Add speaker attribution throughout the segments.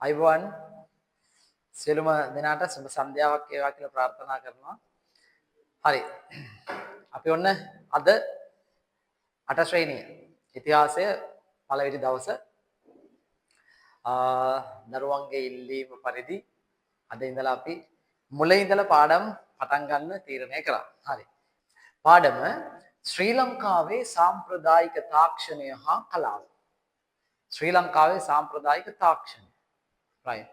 Speaker 1: අයිබෝන් සියලුම දෙනාට සුබ සන්ධ්‍යාවක් වේවා කියලා ප්‍රාර්ථනා කරනවා. හරි. අපි ඔන්න අද 8 ශ්‍රේණිය ඉතිහාසය පළවෙනි දවස දරුවන්ගේ ඉල්ලීම පරිදි අද ඉඳලා අපි මුලින් ඉඳලා පාඩම් පටන් ගන්න තීරණය කළා. හරි. පාඩම ශ්‍රී ලංකාවේ සාම්ප්‍රදායික තාක්ෂණය හා කලාව. ශ්‍රී ලංකාවේ සාම්ප්‍රදායික තාක්ෂණය. right.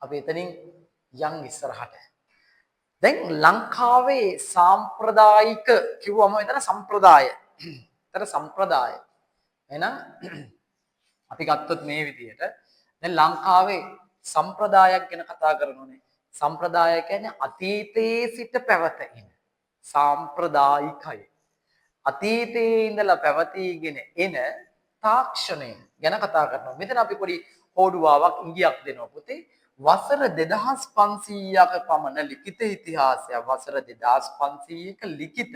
Speaker 1: අපි එතනින් යන් ඉස්සරහට. දැන් ලංකාවේ සාම්ප්‍රදායික කිව්වම එතන සම්ප්‍රදාය. එතන සම්ප්‍රදාය. එහෙනම් අපි ගත්තොත් මේ විදිහට දැන් ලංකාවේ සම්ප්‍රදායක් ගැන කතා කරනෝනේ. සම්ප්‍රදාය කියන්නේ අතීතයේ සිට පැවතෙන සාම්ප්‍රදායිකයි. අතීතයේ ඉඳලා පැවතීගෙන එන තාක්ෂණය ගැන කතා කරනවා. මෙතන අපි පොඩි හෝඩුවාවක් ඉඟියක් දෙනවා පුතේ. වසර 2500ක පමණ ලිඛිත ඉතිහාසයක් වසර 2500ක ලිඛිත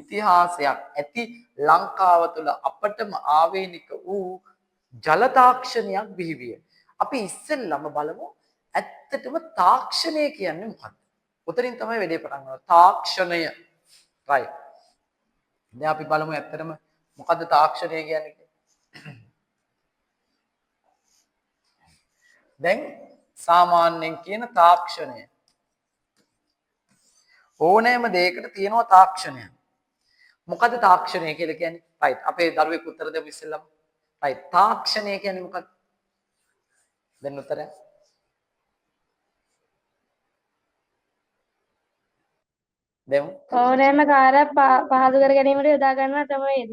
Speaker 1: ඉතිහාසයක් ඇති ලංකාව තුළ අපටම ආවේනික වූ ජල තාක්ෂණයක් බිහිවිය. අපි ඉස්සෙල්ලම බලමු ඇත්තටම තාක්ෂණය කියන්නේ මොකක්ද? උතරින් තමයි වැඩේ පටන් ගන්න. තාක්ෂණය. right. දැන් අපි බලමු ඇත්තටම මොකද්ද තාක්ෂණය කියන්නේ? දැන් සාමාන්‍යයෙන් කියන තාක්ෂණය ඕනෑම දෙයකට තියෙනවා තාක්ෂණයක්. මොකද්ද තාක්ෂණය කියලා කියන්නේ? right. අපේ දරුවෙක් උත්තර දෙමු ඉස්සෙල්ලම. right. තාක්ෂණය කියන්නේ මොකක්ද? දෙන්න උත්තරය. දෙමු.
Speaker 2: ඕනෑම කාර්යයක් පහසු කර ගැනීමට යොදා ගන්න ක්‍රමවේද.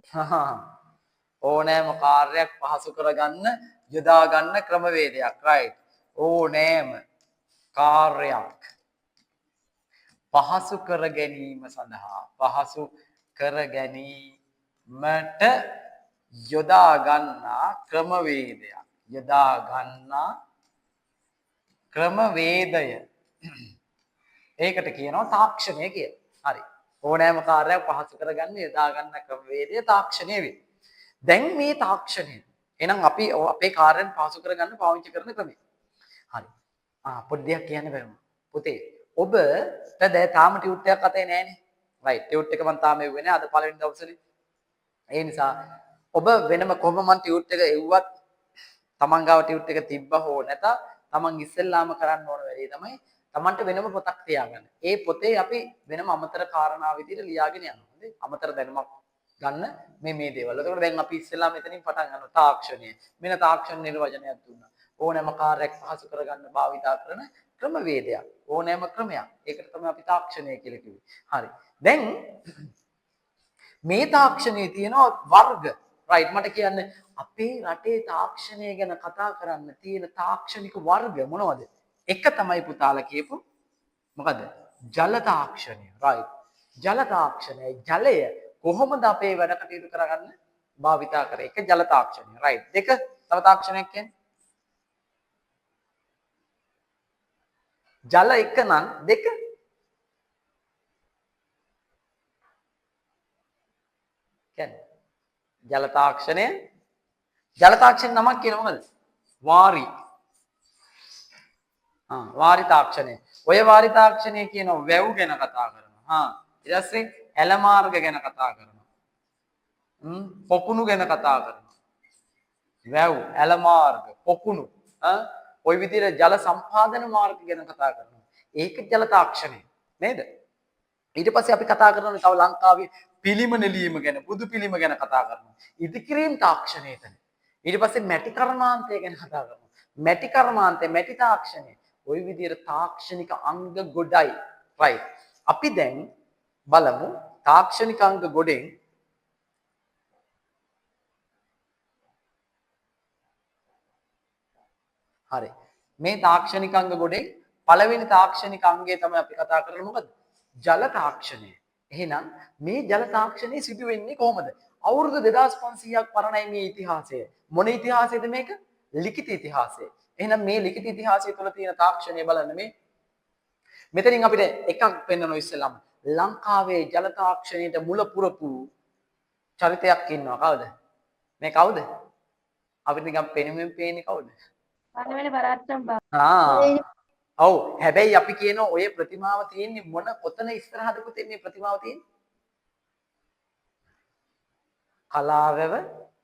Speaker 1: ඕනෑම කාර්යයක් පහසු කරගන්න යොදා ගන්න ක්‍රමවේදයක්. right. ඕනෑම කාර්යයක් පහසු කර ගැනීම සඳහා පහසු කර ගැනීමට යොදා ගන්නා ක්‍රමවේදයක්. යොදා ගන්නා ක්‍රමවේදය. ඒකට කියනවා තාක්ෂණය කියලා. හරි. ඕනෑම කාර්යයක් පහසු කරගන්න යොදා ගන්න ක්‍රමවේදය තාක්ෂණය වේ. දැන් මේ තාක්ෂණය එහෙනම් අපි අපේ කාර්යයන් පහසු කරගන්න පාවිච්චි කරන ක්‍රමය. හරි. පොඩ්ඩක් කියන්න බැරිම. පුතේ ඔබට දැන් තාම ටියුට් එකක් අතේ නැහැනේ. right. ටියුට් එක මම තාම එව්වේ නැහැ අද පළවෙනි දවසේ. ඒ නිසා ඔබ වෙනම කොහොම මම ටියුට් එක එව්වත් තමන් ගාව ටියුට් එක තිබ්බ හෝ නැත තමන් ඉස්සෙල්ලාම කරන්න ඕන වැඩේ තමයි තමන්ට වෙනම පොතක් තියාගන්න. ඒ පොතේ අපි වෙනම අමතර කාරණා විදිහට ලියාගෙන යනවා. හරි? අමතර දැනුමක් ගන්න මේ දේවල්. එතකොට දැන් අපි ඉස්සෙල්ලා මෙතනින් පටන් ගන්නවා තාක්ෂණය. මෙන්න තාක්ෂණ නිර්වචනයක් දුන්නා. ඕනෑම කාර්යයක් පහසු කරගන්න භාවිතා කරන ක්‍රමවේදයක්. ඕනෑම ක්‍රමයක්. ඒකට තමයි අපි තාක්ෂණය කියලා කිව්වේ. හරි. දැන් මේ තාක්ෂණයේ තියෙනවා වර්ග. right. මට කියන්න අපේ රටේ තාක්ෂණය ගැන කතා කරන්න තියෙන තාක්ෂණික වර්ග මොනවද? එක තමයි පුතාලා කියපු මොකද? ජල තාක්ෂණය. right. ජල තාක්ෂණය. ජලය කොහොමද අපේ වැඩ කටයුතු කරගන්න භාවිතා කරේ? එක ජල තාක්ෂණය. right. දෙක තව තාක්ෂණයක් කියන්නේ ජල එක නම් දෙක කියන්නේ ජල තාක්ෂණය නමක් කියන මොකද? වාරි. වාරි තාක්ෂණය. ඔය වාරි තාක්ෂණය කියන වැව් ගැන කතා කරනවා. ඊට පස්සේ ඇල මාර්ග ගැන කතා කරනවා. පොකුණු ගැන කතා කරනවා. වැව්, ඇල මාර්ග, පොකුණු. ওই විදිහට ජල සම්පාදන මාර්ග ගැන කතා කරනවා. ඒක ජල තාක්ෂණය නේද? ඊට පස්සේ අපි කතා කරනවා තව ලංකාවේ පිළිම නෙලීම ගැන, බුදු පිළිම ගැන කතා කරනවා. ඉදිකිරීම තාක්ෂණය එතන. ඊට පස්සේ මැටි කර්මාන්තය ගැන කතා කරනවා. මැටි කර්මාන්තය, මැටි තාක්ෂණය. ওই විදිහට තාක්ෂණික අංග ගොඩයි. right. අපි දැන් බලමු තාක්ෂණික අංග ගොඩෙන් හරි. මේ තාක්ෂණික අංග ගොඩෙන් පළවෙනි තාක්ෂණික අංගය තමයි අපි කතා කරන්නේ මොකද? ජල තාක්ෂණය. එහෙනම් මේ ජල තාක්ෂණය සිදු වෙන්නේ කොහොමද? අවුරුදු 2500ක් පරණයි මේ ඉතිහාසය. මොන ඉතිහාසයද මේක? ලිඛිත ඉතිහාසය. එහෙනම් මේ ලිඛිත ඉතිහාසය තුළ තියෙන තාක්ෂණය බලන්න මේ. මෙතනින් අපිට එකක් පෙන්වනවා ඉස්සෙල්ලාම. ලංකාවේ ජල තාක්ෂණයට මුල පුරපු චරිතයක් ඉන්නවා. කවුද? මේ කවුද? අපිට නිකන් පෙනෙමින් පේන්නේ කවුද?
Speaker 2: පළවෙනි පරාක්‍රම
Speaker 1: ඔව් හැබැයි අපි කියන ඔය ප්‍රතිමාව තියෙන්නේ මොන කොතන ඉස්සරහද පුතේ මේ ප්‍රතිමාව තියෙන්නේ? කලාවැව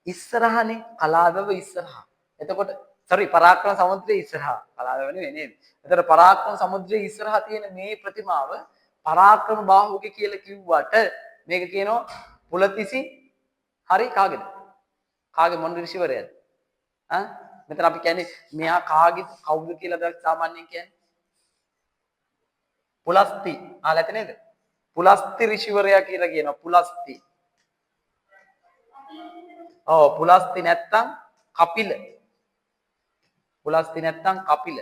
Speaker 1: ඉස්සරහනේ. කලාවැව ඉස්සරහා. එතකොට පරාක්‍රම සමුද්‍රයේ ඉස්සරහා. කලාවැව නෙවෙයි නේද? එතකොට පරාක්‍රම සමුද්‍රයේ ඉස්සරහා තියෙන මේ ප්‍රතිමාව පරාක්‍රම බාහුවක කියලා කිව්වට මේක කියනවා පුලතිසි හරි කාගේද? කාගේ මොන ඍෂිවරයද? මෙතන අපි කියන්නේ මෙයා කාගේ කවුද කියලාද සාමාන්‍යයෙන් කියන්නේ? පුලස්ති. ආලා ඇති නේද? පුලස්ති ඍෂිවරයා කියලා කියනවා. පුලස්ති. ඔව් පුලස්ති නැත්තම් කපිල. පුලස්ති නැත්තම් කපිල.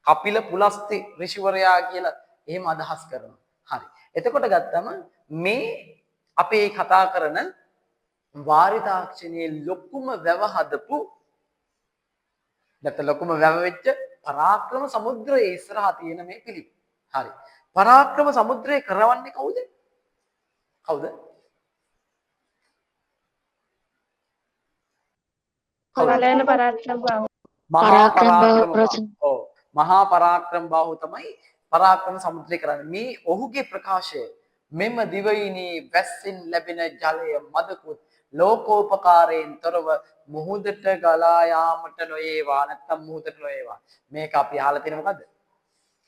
Speaker 1: කපිල පුලස්ති ඍෂිවරයා කියලා එහෙම අදහස් කරනවා. හරි. එතකොට ගත්තම මේ අපේ කතා කරන වාරි තාක්ෂණයේ ලොකුම වැව හදපු නැත්නම් ලොකුම වැව වෙච්ච පරාක්‍රම සමුද්‍රයේ ඉස්සරහා තියෙන මේ පිළිම. හරි. පරාක්‍රම සමුද්‍රය කරවන්නේ කවුද? කවුද?
Speaker 2: පළවෙනි පරාක්‍රම බාහුව.
Speaker 1: මහා පරාක්‍රම බාහුව තමයි පරාක්‍රම සමුද්‍රය කරන්නේ. මේ ඔහුගේ ප්‍රකාශය මෙම දිවයිනේ වැස්සෙන් ලැබෙන ජලය මදකුත් ලෝකෝපකාරයෙන් තොරව මුහුදට ගලා යාමට නොයේවා. නැත්තම් මුහුදට නොයේවා. මේක අපි අහලා තියෙන මොකද්ද?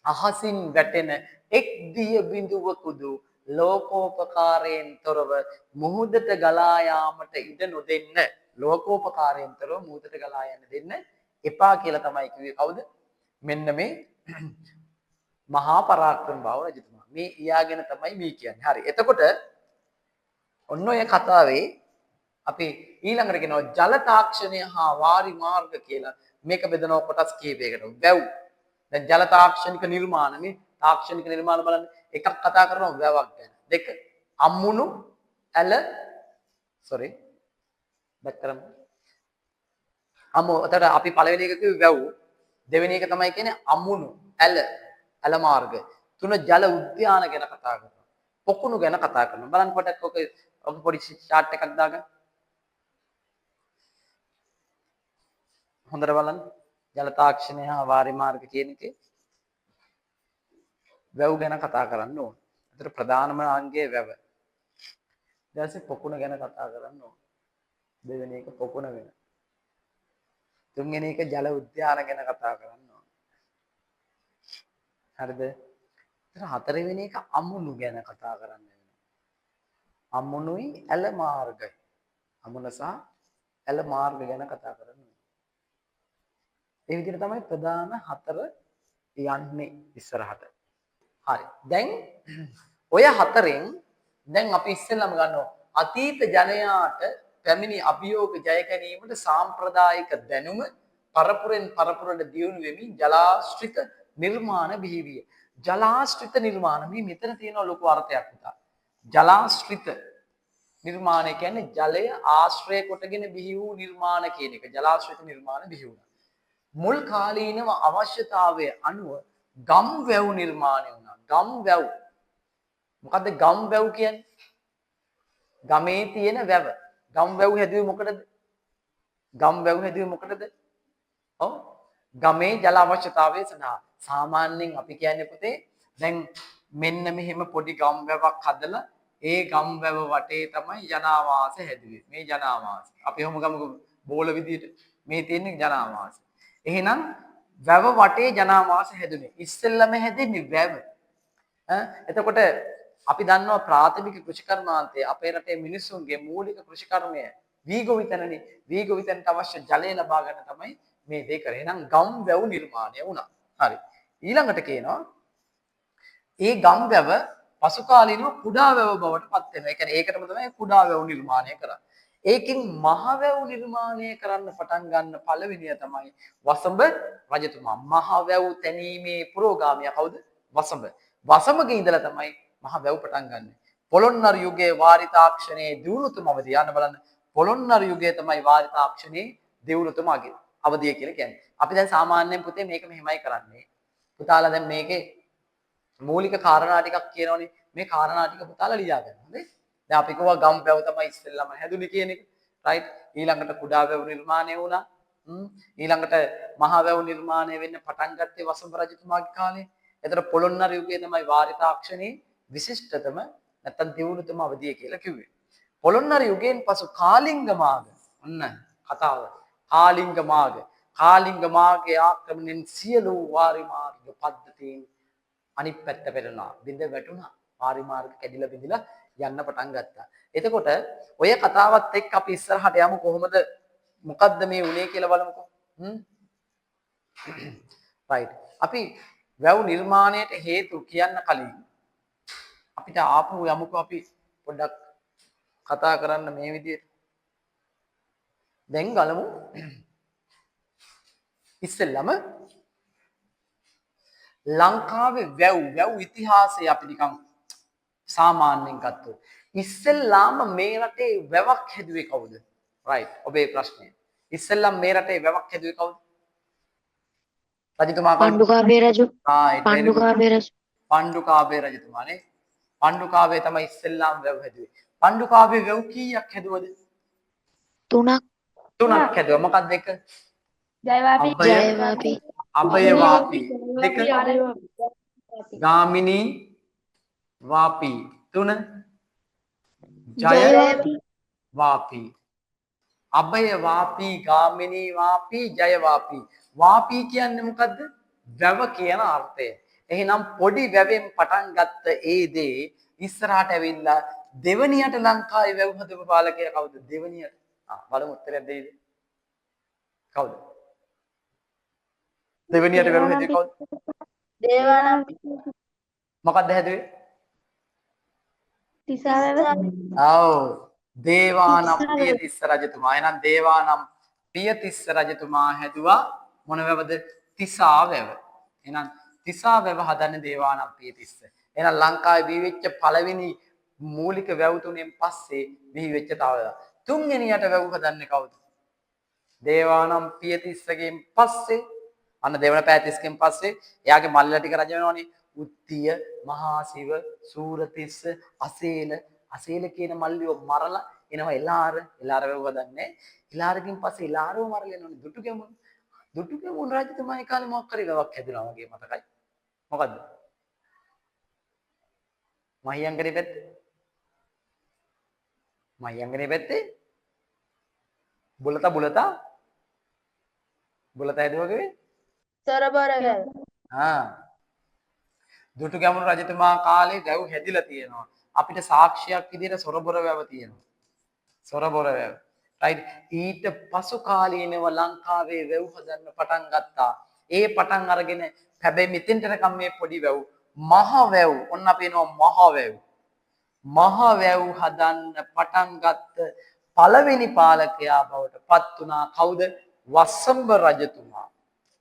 Speaker 1: අහසින් වැටෙන එක් දිය බිඳුවකුදු ලෝකෝපකාරයෙන් තොරව මුහුදට ගලා යාමට ඉඩ නොදෙන්න. ලෝකෝපකාරයෙන් තොරව මුහුදට ගලා යන්න දෙන්න එපා කියලා තමයි කිව්වේ කවුද? මෙන්න මේ මහා පරාක්‍රම බාහුව රජතුමා. මේ ඊයාගෙන තමයි මේ කියන්නේ. හරි. එතකොට ඔන්න ඔය කතාවේ අපි ඊළඟට කියනවා ජල තාක්ෂණය හා වාරි මාර්ග කියලා. මේක බෙදනවා කොටස් කිහිපයකට. වැව්. දැන් ජල තාක්ෂණික නිර්මාණනේ තාක්ෂණික නිර්මාණ බලන්න. එකක් කතා කරනවා වැවක් ගැන. දෙක අම්මුණු ඇල බැක් කරමු. එතකොට අපි පළවෙනි එක කිව්වේ වැව්. දෙවෙනි එක තමයි කියන්නේ අමුණු ඇල මාර්ග. තුන ජල උද්‍යාන ගැන කතා කරනවා. පොකුණු ගැන කතා කරනවා. බලන්න පොඩක් ඔක පොඩි chart එකක් දාගන්න. හොඳට බලන්න. ජල තාක්ෂණය හා වාරි මාර්ග කියන එකේ වැව් ගැන කතා කරන්න ඕන. ඒතර ප්‍රධානම අංගය වැව. ඊට පස්සේ පොකුණ ගැන කතා කරන්න ඕන. දෙවෙනි එක පොකුණ වෙන. තුන්වෙනි එක ජල උද්‍යාන ගැන කතා කරන්න ඕන. හරිද? ඊට හතරවෙනි එක අමුණු ගැන කතා කරන්න වෙනවා. අමුණුයි ඇල මාර්ගයි. අමුණ සහ ඇල මාර්ග ගැන කතා කරන්න ඕන. ඒ විදිහට තමයි ප්‍රධාන හතර යන්නේ ඉස්සරහට. හරි. දැන් ඔය හතරෙන් දැන් අපි ඉස්සෙල්ලාම ගන්නවා අතීත ජනයාට පැමිණි අභියෝග ජය ගැනීමට සාම්ප්‍රදායික දැනුම පරපුරෙන් පරපුරට දියුණු වෙමින් ජලාශ්‍රිත නිර්මාණ බිහි විය. ජලාශ්‍රිත නිර්මාණ මේ මෙතන තියෙන ලොකු අර්ථයක් උදා. ජලාශ්‍රිත නිර්මාණය කියන්නේ ජලය ආශ්‍රය කොටගෙන බිහි වූ නිර්මාණ කියන එක. ජලාශ්‍රිත නිර්මාණ බිහි වුණා. මුල් කාලීනව අවශ්‍යතාවය අනුව ගම් වැව් නිර්මාණය වුණා. ගම් වැව්. මොකද්ද ගම් වැව් කියන්නේ? ගමේ තියෙන වැව. ගම් වැව් හැදුවේ මොකටද? ගම් වැව් හැදුවේ මොකටද? ඔව්. ගමේ ජල අවශ්‍යතාවය සඳහා. සාමාන්‍යයෙන් අපි කියන්නේ පුතේ දැන් මෙන්න මෙහෙම පොඩි ගම් වැවක් හදලා ඒ ගම් වැව වටේ තමයි ජනාවාස හැදුවේ. මේ ජනාවාස. අපි එහෙම ගමුකෝ බෝල විදියට මේ තියෙන්නේ ජනාවාස. එහෙනම් වැව වටේ ජනාවාස හැදුනේ. ඉස්සෙල්ලම හැදෙන්නේ වැව. එතකොට අපි දන්නවා ප්‍රාථමික කෘෂිකර්මාන්තය අපේ රටේ මිනිස්සුන්ගේ මූලික කෘෂිකර්මය වීගොවිතැනනේ. වීගොවිතැනට අවශ්‍ය ජලය ලබා ගන්න තමයි මේ දේ කරේ. එහෙනම් ගම් වැව් නිර්මාණය වුණා. හරි. ඊළඟට කියනවා ඒ ගම් වැව පසු කාලීනව කුඩා වැව බවට පත් වෙනවා. ඒ කියන්නේ ඒකටම තමයි කුඩා වැව් නිර්මාණය කරන්නේ. ඒකෙන් මහ වැව් නිර්මාණය කරන්න පටන් ගන්න පළවෙනිය තමයි වසඹ රජතුමා. මහ වැව් තැනීමේ පුරෝගාමියා කවුද? වසඹ. වසඹගේ ඉඳලා තමයි මහ වැව් පටන් ගන්න. පොළොන්නරු යුගයේ වාරි තාක්ෂණයේ දියුණුවම අවධිය යන්න බලන්න. පොළොන්නරු යුගයේ තමයි වාරි තාක්ෂණයේ දියුණුවම අවධිය කියලා කියන්නේ. අපි දැන් සාමාන්‍යයෙන් පුතේ මේක මෙහෙමයි කරන්නේ. පුතාලා දැන් මේකේ මූලික කාරණා ටිකක් කියනවනේ. මේ කාරණා ටික පුතාලා ලියා ගන්න. හරි? දැන් අපි කිව්වා ගම් වැව තමයි ඉස්සෙල්ලාම හැදුනේ කියන එක. රයිට්? ඊළඟට කුඩා වැව නිර්මාණය වුණා. ඊළඟට මහා වැව් නිර්මාණය වෙන්න පටන් ගත්තේ වසභ රජතුමාගේ කාලේ. එතකොට පොළොන්නර යුගයේ තමයි වාරි තාක්ෂණයේ විශිෂ්ටතම නැත්තම් දියුණුවතම අවධිය කියලා කිව්වේ. පොළොන්නර යුගයෙන් පසු කාලිංග මාර්ග ඔන්න කතාව. කාලිංග මාර්ගයේ ආක්‍රමණයෙන් සියලු වාරි මාර්ග පද්ධතීන් අනිත් පැත්ත පෙරලා බිඳ වැටුණා. වාරි මාර්ග කැඩිලා බිඳිලා යන්න පටන් ගත්තා. එතකොට ඔය කතාවත් එක්ක අපි ඉස්සරහට යමු කොහොමද මොකද්ද මේ උනේ කියලා බලමුකෝ. right. අපි වැව් නිර්මාණයට හේතු කියන්න කලින් අපිට ආපහු යමුකෝ අපි පොඩ්ඩක් කතා කරන්න මේ විදිහට. දැන් ගලමු ඉස්සෙල්ලම ලංකාවේ වැව් ඉතිහාසය අපි නිකන් සාමාන්‍යයෙන් ගත්තොත් ඉස්සෙල්ලාම මේ රටේ වැවක් හැදුවේ කවුද? right. ඔබේ ප්‍රශ්නය. ඉස්සෙල්ලාම මේ රටේ වැවක් හැදුවේ කවුද? රජතුමා
Speaker 3: පණ්ඩුකාභය රජු.
Speaker 1: පණ්ඩුකාභය රජතුමානේ. පණ්ඩුකාභය තමයි ඉස්සෙල්ලාම වැව් හැදුවේ. පණ්ඩුකාභය වැව් කීයක් හැදුවද? 3ක් හැදුවා. මොකක්ද එක?
Speaker 2: ජයවාපී
Speaker 1: අභයවාපී. දෙක ගාමිණී වාපී. 3 ජයවාපී. අභයවාපී, ගාමිණී වාපී, ජයවාපී. වාපී කියන්නේ මොකද්ද? වැව කියන අර්ථය. එහෙනම් පොඩි වැවෙන් පටන් ගත්ත ඒ දේ ඉස්සරහට ඇවිල්ලා දෙවනියට ලංකාවේ වැව් හදපු පාලකයා කවුද? දෙවනියට. බලමු උත්තරයක් දෙයිද? කවුද? දෙවනියට වැව් හැදුවේ කවුද?
Speaker 2: දේවානම්පිය
Speaker 1: මොකක්ද හැදුවේ?
Speaker 2: තිසාවැව
Speaker 1: ඔව්. දේවානම්පියතිස්ස රජතුමා. එහෙනම් දේවානම්පියතිස්ස රජතුමා හැදුවා මොන වැවද? තිසා වැව. එහෙනම් තිසා වැව හදන්නේ දේවානම්පියතිස්ස. එහෙනම් ලංකාවේ බිහි වෙච්ච පළවෙනි මූලික වැව් තුනෙන් පස්සේ බිහි වෙච්ච තව තුන්වෙනියට වැව් හදන්නේ කවුද? දේවානම්පියතිස්සගෙන් පස්සේ අන්න දෙවනපෑතිස්සගෙන් පස්සේ එයාගේ මල්ලලා ටික රජ වෙනවනේ. උත්තිය, මහාසිව, සූරතිස්ස, අසේල කියන මල්ලියෝ මරලා එනවා එලාර වැව් හදන්නේ. එලාරකින් පස්සේ එලාරව මරලා එනවනේ දුටුගැමුණු රජතුමාගේ කාලේ මොකක් හරි වැවක් හැදුනා වගේ මතකයි. මොකද්ද? මහියංගනේ පැත්තේ බුලත හැදුවගේ
Speaker 2: සොරබොරවැව
Speaker 1: දුටුගැමුණු රජතුමා කාලේ වැව් හැදිලා තියෙනවා. අපිට සාක්ෂියක් විදිහට සොරබොර වැව තියෙනවා. සොරබොර වැව. right. ඊට පසු කාලීනව ලංකාවේ වැව් හදන්න පටන් ගත්තා. ඒ පටන් අරගෙන හැබැයි මෙතෙන්ටනකම් මේ පොඩි වැව් මහ වැව් ඔන්න අපි එනවා මහ වැව් හදන්න පටන් ගත්ත පළවෙනි පාලකයා බවට පත් වුණා කවුද? වසඹ රජතුමා.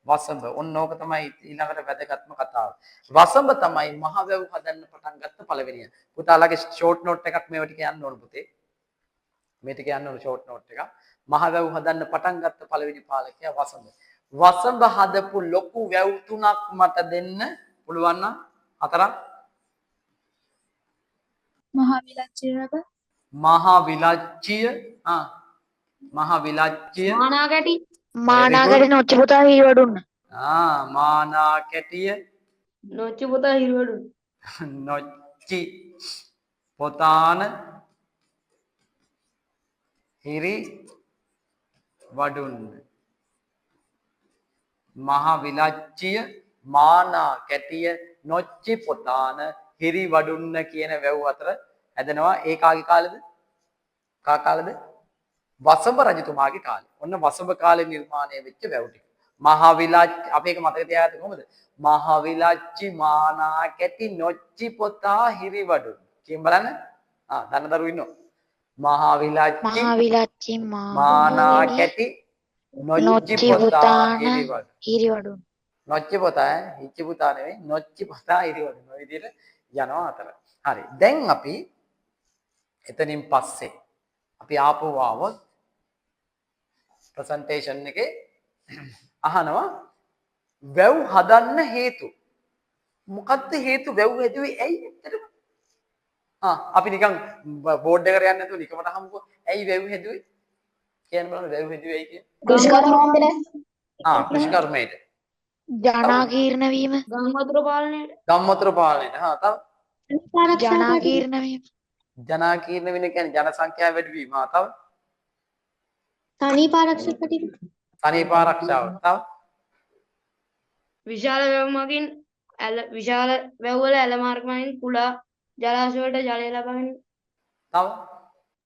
Speaker 1: වසඹ ඔන්න ඕක තමයි ඊළඟට වැදගත්ම කතාව. වසඹ තමයි මහ වැව් හදන්න පටන් ගත්ත පළවෙනිය. පුතාලගේ ෂෝට් නෝට් එකක් මේව ටික යන්න ඕන පුතේ. මේ ටික යන්න ඕන ෂෝට් නෝට් එකක්. මහ වැව් හදන්න පටන් ගත්ත පළවෙනි පාලකයා වසඹ. වසඹ හදපු ලොකු වැව් තුනක් මට දෙන්න පුළුවන් නම්? 4ක්. මහාවිලච්චිය
Speaker 3: මානාගැටි නොච්චිපුතා හිරිවඩුන්න.
Speaker 1: මානාකැටිය
Speaker 2: නොච්චිපුතා හිරිවඩුන්න.
Speaker 1: නොච්චි පොතාන හිරි වඩුන්න. මහාවිලච්චිය, මානාකැටිය, නොච්චි පොතාන හිරි වඩුන්න කියන වැව් අතර හැදෙනවා. ඒ කාගේ කාලෙද? කාලෙද? වසඹ රජතුමාගේ කාලේ. ඔන්න වසඹ කාලේ නිර්මාණය වෙච්ච වැව් ටික. මහාවිලච්චි අපි ඒක මතක තියාගන්න කොහොමද? මහාවිලච්චි, මානාකැටි, නොච්චි පොතා හිරි වඩුන්න. කියන්න බලන්න. දන්න දරුවෝ ඉන්නවා. මහාවිලච්චි, මානාකැටි, නොච්චි පොතා හිරි වඩුන්න. නොච්චි පොතා හිච්චි පුතා නෙවෙයි නොච්චි පොතා හිරි වඩුන්න. ඔය විදිහට යනවා අතර. හරි. දැන් අපි එතනින් පස්සේ අපි ආපහු ආවොත් ප්‍රසන්ටේෂන් එකේ අහනවා වැව් හදන්න හේතු. මොකක්ද හේතු වැව් හැදුවේ ඇයි ඇත්තටම? අපි නිකන් බෝඩ් එකට යන්නේ නැතුව නිකමට අහමුකෝ. ඇයි වැව් හැදුවේ? කියන්න බලන්න වැව් හැදුවයි කියන්නේ. කෘෂිකර්මයට.
Speaker 3: ජනාකීර්ණ වීම.
Speaker 2: ගංවතුර පාලනයට.
Speaker 1: ගම්වතුර පාලනයට.
Speaker 3: ජනාකීර්ණ වීම.
Speaker 1: ජනාකීර්ණ වෙන කියන්නේ ජන සංඛ්‍යාව වැඩි වීම. තව
Speaker 2: සනීප ආරක්ෂක කටයුතු.
Speaker 1: සනීප ආරක්ෂාව. තව
Speaker 2: විශාල වැව් මගින් විශාල වැව්වල ඇල මාර්ග මගින් කුඩා ජලාශ වලට ජලය ලබා ගැනීම.
Speaker 1: තව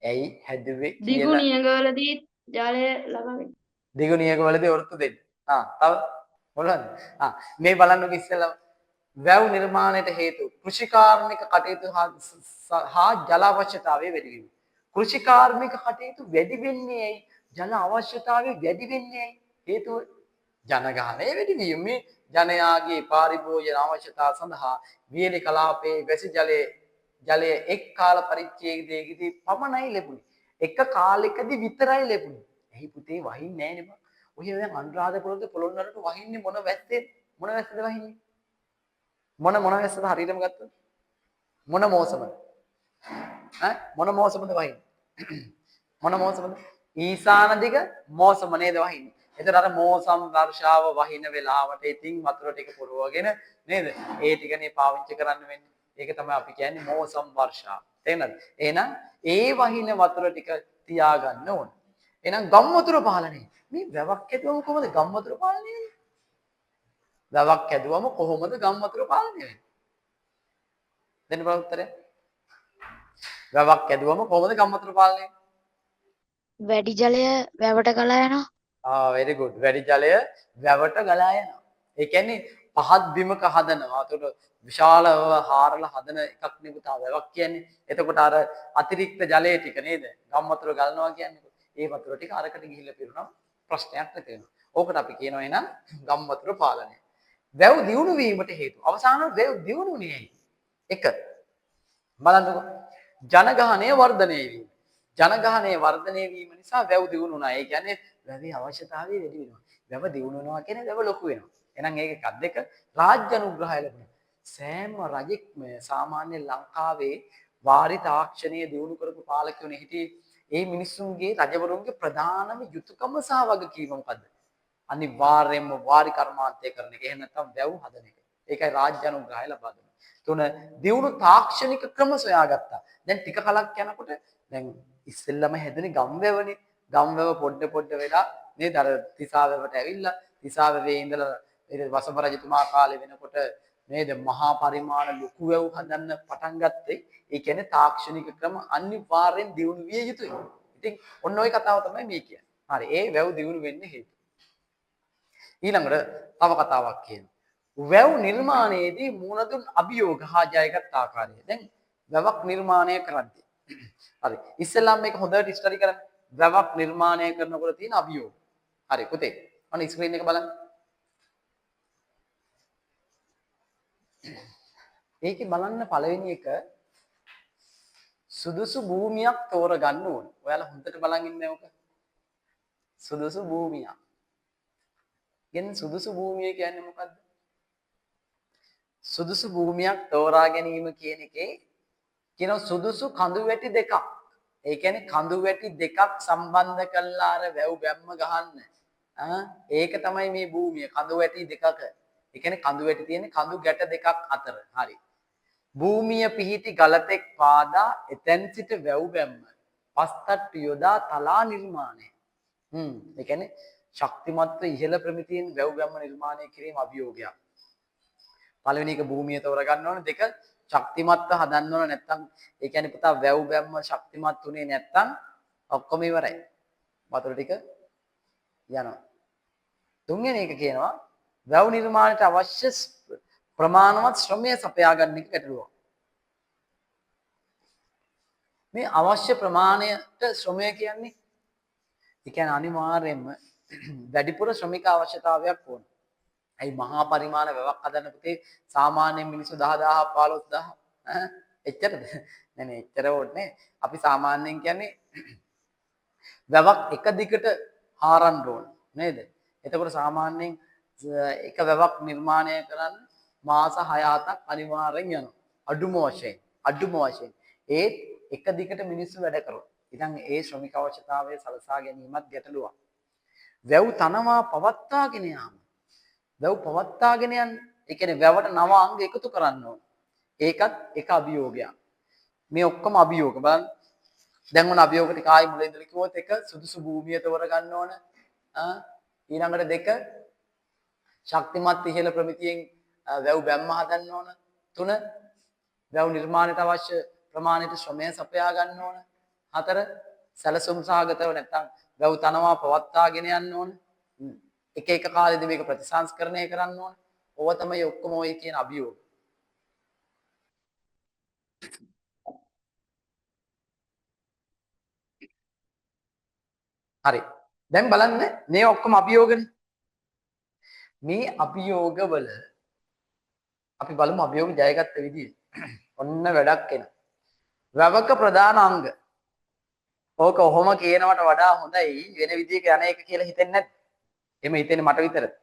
Speaker 1: ඇයි හැදුවේ
Speaker 2: දිගු
Speaker 1: කියලා
Speaker 2: නියඟවලදී ජලය ලබා ගැනීම.
Speaker 1: දිගු නියඟවලදී ඔරොත්තු දෙන්න. තව මොනවද? මේ බලන්නකො ඉස්සෙල්ලා වැව් නිර්මාණයට හේතු කෘෂිකාර්මික කටයුතු හා ජල අවශ්‍යතාවය වැඩි වීම. කෘෂිකාර්මික කටයුතු වැඩි වෙන්නේ ඇයි? ජල අවශ්‍යතාවය වැඩි වෙන්නේ ඇයි? හේතුව ජනගහනය වැඩි වීම. මේ ජනයාගේ පාරිභෝජන අවශ්‍යතාව සඳහා වියලි කලාපයේ වැසි ජලය එක් කාල පරිච්ඡේදයකදී පමණයි ලැබුණේ. එක කාලයකදී විතරයි ලැබුණේ. එහි පුතේ වහින්නේ නැහැ නේ බං. ඔය දැන් අනුරාධපුරද පොළොන්නරුවට වහින්නේ මොන වැස්සෙද? මොන වැස්සද වහින්නේ? මොන වැස්සද හරියටම ගත්තොත්? මොන මෝසමද? මොන මෝසමද වහින්නේ? මොන මෝසමද? ඊසාන දිග මෝසම නේද වහින්නේ. එතකොට අර මෝසම් වර්ෂාව වහින වෙලාවට ඉතින් වතුර ටික පුරවගෙන නේද? ඒ ටිකනේ පාවිච්චි කරන්න වෙන්නේ. ඒක තමයි අපි කියන්නේ මෝසම් වර්ෂාව. තේරෙනවද? එහෙනම් ඒ වහින වතුර ටික තියාගන්න ඕන. එහෙනම් ගම්වතුර පාලනය. මේ වැවක් හැදුවම කොහොමද ගම්වතුර පාලනය වෙන්නේ? වැවක් හැදුවම කොහොමද ගම්වතුර පාලනය වෙන්නේ? දෙන්න බලන්න උත්තරය. වැවක් හැදුවම කොහොමද ගම්වතුර පාලනය වෙන්නේ?
Speaker 3: වැඩි ජලය වැවට ගලා යනවා.
Speaker 1: very good. වැඩි ජලය වැවට ගලා යනවා. ඒ කියන්නේ පහත් බිමක හදනවා. එතකොට විශාලව හාරලා හදන එකක් නෙවෙයි වැවක් කියන්නේ. එතකොට අර අතිරික්ත ජලය ටික නේද? ගම්වතුර ගලනවා කියන්නේ. ඒ වතුර ටික අරකට ගිහිල්ලා පිරුණා ප්‍රශ්නයක් නැති වෙනවා. ඕකට අපි කියනවා එහෙනම් ගම්වතුර පාලනය. වැව් දියුණු වීමට හේතු. අවසානයේ වැව් දියුණුුනේ ඇයි? 1. බලන්නකො. ජනගහනය වර්ධනය වීම. ජනගහනය වර්ධනය වීම නිසා වැව් දියුණු වුණා. ඒ කියන්නේ වැවේ අවශ්‍යතාවය වැඩි වෙනවා. වැව දියුණු වෙනවා කියන්නේ වැව ලොකු වෙනවා. එහෙනම් ඒක එකක්. 2. රාජ්‍ය අනුග්‍රහය ලැබුණා. සෑම රජෙක්ම සාමාන්‍ය ලංකාවේ වාරි තාක්ෂණය දියුණු කරපු පාලකයෝනේ හිටියේ. ඒ මිනිස්සුන්ගේ රජවරුන්ගේ ප්‍රධානම යුතුයකම සහ වගකීම මොකද්ද? අනිවාර්යයෙන්ම වාරි කර්මාන්තය කරන එක. එහෙම නැත්නම් වැව් හදන එක. ඒකයි රාජ්‍ය අනුග්‍රහය ලබා දුන්නේ. 3. දියුණු තාක්ෂණික ක්‍රම සොයාගත්තා. දැන් ටික කලක් යනකොට දැන් ඉස්සෙල්ලම හැදුනේ ගම්වැවනේ. ගම්වැව පොඩ වෙලා නේද අර තිසාවැවට ඇවිල්ලා තිසාවැවේ ඉඳලා ඊට වසම රජතුමා කාලේ වෙනකොට නේද මහා පරිමාණ ලොකු වැව් හදන්න පටන් ගත්තේ. ඒ කියන්නේ තාක්ෂණික ක්‍රම අනිවාර්යෙන් දියුණු විය යුතුයි. ඉතින් ඔන්න ඔය කතාව තමයි මේ කියන්නේ. හරි ඒ වැව් දියුණු වෙන්නේ හේතු. ඊළඟට තව කතාවක් කියනවා. වැව් නිර්මාණයේදී මුණ දුන් අභියෝග හා ජයගත් ආකාරය. දැන් වැවක් නිර්මාණය කරද්දී. හරි. ඉස්සෙල්ලාම මේක හොඳට ස්ටඩි කරන්න. වැවක් නිර්මාණය කරනකොට තියෙන අභියෝග. හරි පුතේ. අන්න ස්ක්‍රීන් එක බලන්න. ඒකේ බලන්න පළවෙනි එක සුදුසු භූමියක් තෝරගන්න ඕන. ඔයාලා හොඳට බලන් ඉන්න ඕක. සුදුසු භූමියක්. කියන්නේ සුදුසු භූමිය කියන්නේ මොකද්ද? සුදුසු භූමියක් තෝරා ගැනීම කියන එකේ කියන සුදුසු කඳු වැටි දෙකක්. ඒ කියන්නේ කඳු වැටි දෙකක් සම්බන්ධ කළා අර වැව් බැම්ම ගහන්න. ඒක තමයි මේ භූමිය. කඳු වැටි දෙකක. ඒ කියන්නේ කඳු වැටි තියෙන්නේ කඳු ගැට දෙකක් අතර. හරි. භූමිය පිහිටි ගලතෙක් පාදා එතෙන් සිට වැව් බැම්ම පස්තට්ටු යොදා තලා නිර්මාණය. ඒ කියන්නේ ශක්තිමත්ව ඉහළ ප්‍රමිතියෙන් වැව් බැම්ම නිර්මාණය කිරීම අභියෝගයක්. පළවෙනි එක භූමිය තෝරගන්න ඕන. 2 ශක්තිමත්ව හදන්න ඕන. නැත්තම් ඒ කියන්නේ පුතා වැව් බැම්ම ශක්තිමත් උනේ නැත්තම් ඔක්කොම ඉවරයි. වතුර ටික යනවා. තුන්වෙනි එක කියනවා වැව් නිර්මාණයට අවශ්‍ය ප්‍රමාණවත් ශ්‍රමය සපයා ගන්න එක ගැටලුවක්. මේ අවශ්‍ය ප්‍රමාණයට ශ්‍රමය කියන්නේ ඒ කියන්නේ අනිවාර්යයෙන්ම වැඩිපුර ශ්‍රමික අවශ්‍යතාවයක් ඕන. ඇයි මහා පරිමාණ වැවක් හදන්න පුතේ සාමාන්‍යයෙන් මිනිස්සු 10000 15000 එච්චරද? නෑ එච්චර ඕනේ. අපි සාමාන්‍යයෙන් කියන්නේ වැවක් එක දිගට හාරන්න ඕන නේද? එතකොට සාමාන්‍යයෙන් එක වැවක් නිර්මාණය කරන්න මාස 6-7ක් අනිවාර්යෙන් යනවා. අඩුම වශයෙන්. ඒත් එක දිගට මිනිස්සු වැඩ කරනවා. ඉතින් ඒ ශ්‍රමික අවශ්‍යතාවය සලසා ගැනීමත් ගැටලුවක්. වැව් තනවා පවත්වාගෙන යාම. වැව් පවත්වාගෙන යන්න. ඒ කියන්නේ වැවට නව අංග එකතු කරන්න ඕන. ඒකත් එක අභියෝගයක්. මේ ඔක්කොම අභියෝග බලන්න. දැන් මොන අභියෝග ටික ආයි මුලින් ඉඳලා කිව්වොත් එක සුදුසු භූමිය තෝර ගන්න ඕන. ඊළඟට දෙක ශක්තිමත් ඉහළ ප්‍රමිතියෙන් වැව් බැම්ම හදන්න ඕන. තුන වැව් නිර්මාණයට අවශ්‍ය ප්‍රමාණයට ශ්‍රමය සපයා ගන්න ඕන. හතර සැලසුම් සහගතව නැත්නම් වැව් තනවා පවත්වාගෙන යන්න ඕන. එක එක කාලෙදි මේක ප්‍රතිසංස්කරණය කරන්න ඕන. ඕවා තමයි ඔක්කොම ඔය කියන අභියෝග. හරි. දැන් බලන්න මේ ඔක්කොම අභියෝගනේ. මේ අභියෝගවල අපි බලමු අභියෝග ජයගත්ත විදිය. ඔන්න වැඩක් එනවා. වැවක ප්‍රධාන අංග. ඕක ඔහොම කියනවට වඩා හොඳයි වෙන විදියක යන එක කියලා හිතෙන්නේ නැද්ද? එහෙම හිතෙන්නේ මට විතරද?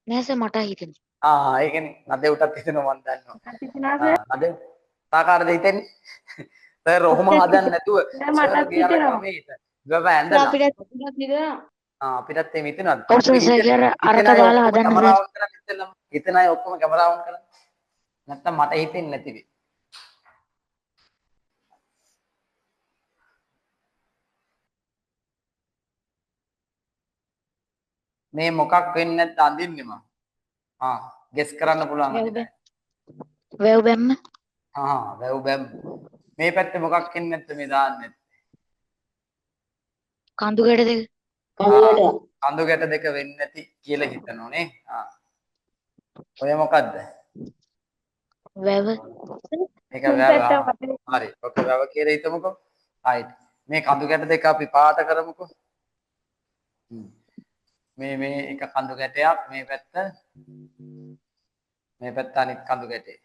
Speaker 3: නෑ සර් මට හිතෙනවා.
Speaker 1: ඒ කියන්නේ නදෙව්ටත් හිතෙනවා මම දන්නවා. නදෙව් සාකාරද හිතෙන්නේ? සර් ඔහොම හදන්න නැතුව
Speaker 2: මටත් හිතෙනවා.
Speaker 1: වැව ඇඳලා අපිටත් එහෙම හිතෙනවද?
Speaker 3: ඔව් සර් අරක දාලා හදන්න
Speaker 1: කැමරාවන් කරන් ඉස්සෙල්ලම හිතන අය ඔක්කොම කැමරාවන් කරන්. නැත්තම් මට හිතෙන්නේ නැති වෙයි. මේ මොකක් වෙන්නේ නැත්ද අඳින්නේ මම. ගෙස් කරන්න පුළුවන් අදින්න.
Speaker 3: වැව් බැම්ම
Speaker 1: වැව් බැම්. මේ පැත්තේ මොකක් වෙන්නේ නැත්ද මේ දාන්නේ?
Speaker 3: කඳු ගැට දෙක.
Speaker 1: කඳු ගැට දෙක වෙන්නේ නැති කියලා හිතනෝනේ. ඔය මොකද්ද?
Speaker 3: වැව.
Speaker 1: මේක වැව. හරි. ඔක වැව කියලා හිතමුකෝ. right. මේ කඳු ගැට දෙක අපි පාට කරමුකෝ. මේ එක කඳු ගැටයක් මේ පැත්ත අනිත් කඳු ගැටේ.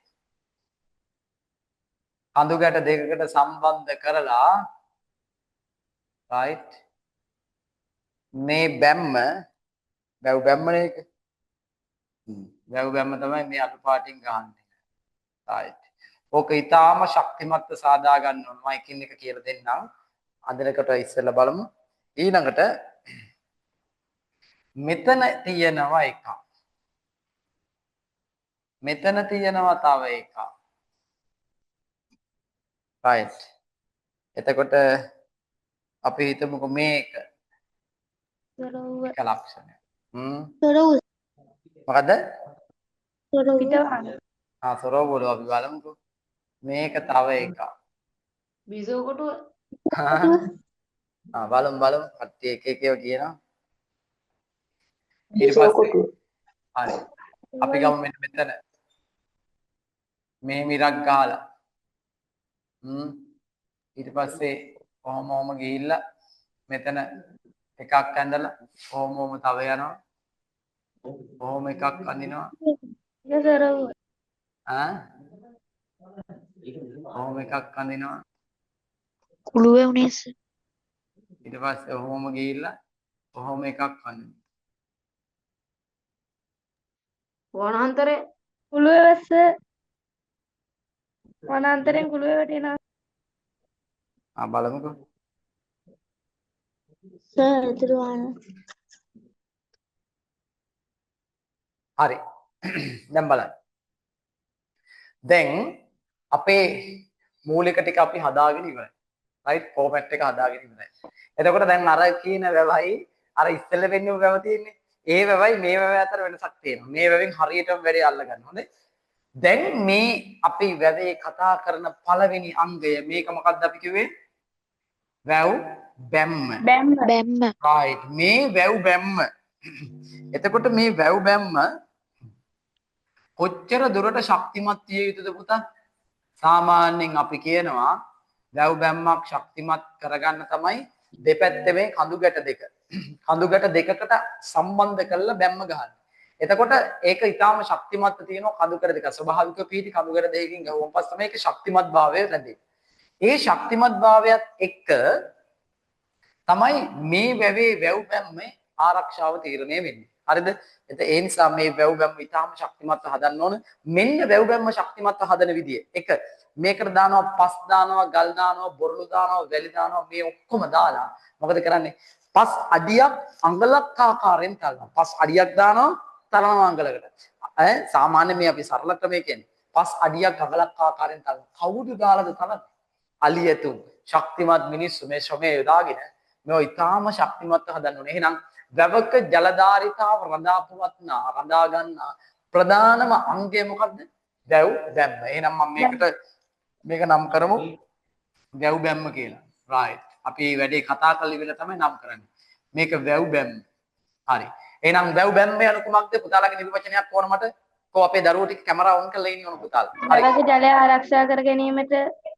Speaker 1: කඳු ගැට දෙකකට සම්බන්ධ කරලා right මේ බැම්ම වැව් බැම්මනේ එක. වැව් බැම්ම තමයි මේ අලු පාටින් ගහන්නේ. right. ඕක ඊටාම ශක්තිමත්ව සාදා ගන්න ඕන. මම එකින් එක කියලා දෙන්නම්. අඳිනකොට ඉස්සෙල්ලා බලමු. ඊළඟට මෙතන තියෙනවා එකක්. මෙතන තියෙනවා තව එකක්. right. එතකොට අපි හිතමුකෝ මේක. එක ලක්ෂණය. මොකද්ද? සොරවුල අපි බලමුකෝ. මේක තව එකක්.
Speaker 2: බිසෝ කොටුව.
Speaker 1: බලමු. කට්ටිය එක එක ඒවා කියනවා. ඊට පස්සේ හරි. අපි ගමු මෙතන. මේ මිරක් ගහලා. ඊට පස්සේ කොහොම ගිහිල්ලා මෙතන එකක් ඇඳලා කොහොම තව යනවා. කොහොම එකක් අඳිනවා. කොහොම එකක් අඳිනවා.
Speaker 3: කුළුවේ උනේ සර්.
Speaker 1: ඊට පස්සේ කොහොම ගිහිල්ලා කොහොම එකක් අඳිනවා.
Speaker 2: වනාන්තරේ කුළුවේ වැස්ස වනාන්තරෙන් කුළුවේ වැටෙනවා.
Speaker 1: බලමුකෝ.
Speaker 2: සර් එතන වහන.
Speaker 1: හරි. දැන් බලන්න. දැන් අපේ මූලික ටික අපි හදාගෙන ඉවරයි. right format එක හදාගෙන ඉවරයි. එතකොට දැන් අර කියන වැවයි අර ඉස්සෙල්ල වෙන්නේ වැව තියෙන්නේ. ඒ වැවයි මේ වැව අතර වෙනසක් තියෙනවා. මේ වැවෙන් හරියටම වැඩි අල්ල ගන්න. හොඳයි. දැන් මේ අපි වැවේ කතා කරන පළවෙනි අංගය මේක මොකක්ද අපි කිව්වේ? වැව් බැම්ම.
Speaker 3: බැම්ම.
Speaker 1: right මේ වැව් බැම්ම. එතකොට මේ වැව් බැම්ම කොච්චර දුරට ශක්තිමත් විය යුතුද පුතා? සාමාන්‍යයෙන් අපි කියනවා වැව් බැම්මක් ශක්තිමත් කරගන්න තමයි දෙපැත්තේ මේ කඳු ගැට දෙක. කඳු ගැට දෙකකට සම්බන්ධ කරලා බැම්ම ගන්න. එතකොට ඒක ඊටාම ශක්තිමත්ව තියෙනවා කඳු ගැට දෙක. ස්වභාවිකව පිටි කඳු ගැට දෙකකින් ගහුවම පස්සේ තමයි ඒක ශක්තිමත් භාවය ලැබෙන්නේ. ඒ ශක්තිමත් භාවයත් එක්ක තමයි මේ වැවේ වැව් බැම්මේ ආරක්ෂාව තීරණය වෙන්නේ. හරිද? එතකොට ඒ නිසා මේ වැව් බැම්ම ඊටාම ශක්තිමත්ව හදන්න ඕන. මෙන්න වැව් බැම්ම ශක්තිමත්ව හදන විදිය. එක මේකට දානවා පස් දානවා, ගල් දානවා, බොරළු දානවා, වැලි දානවා මේ ඔක්කොම දාලා මොකද කරන්නේ? පස් අඩියක් අඟලක් ආකාරයෙන් තලනවා. පස් අඩියක් දානවා තලනවා අඟලකට. සාමාන්‍ය මේ අපි සරල ක්‍රමය කියන්නේ. පස් අඩියක් අඟලක් ආකාරයෙන් තලනවා. කවුද දාලාද තලන්නේ? අලියතුන් ශක්තිමත් මිනිස්සු මේ ශ්‍රමය යොදාගෙන මේ ඊටාම ශක්තිමත්ව හදන්න ඕනේ. එහෙනම් වැවක ජලධාරිතාව රඳා ගන්න ප්‍රධානම අංගය මොකද්ද? වැව් බැම්ම. එහෙනම් මම මේක නම් කරමු වැව් බැම්ම කියලා. right. අපි වැඩේ කතා කරලා ඉවරලා තමයි නම් කරන්නේ. මේක වැව් බැම්ම. හරි. එහෙනම් වැව් බැම්ම යන කුමක්ද? පුතාලගේ නිර්වචනයක් ඕන මට. කො අපේ දරුවෝ ටික කැමරා ඔන් කරලා ඉන්න ඕන පුතාලා. හරි.
Speaker 2: වැවක ජලය ආරක්ෂා කර ගැනීමට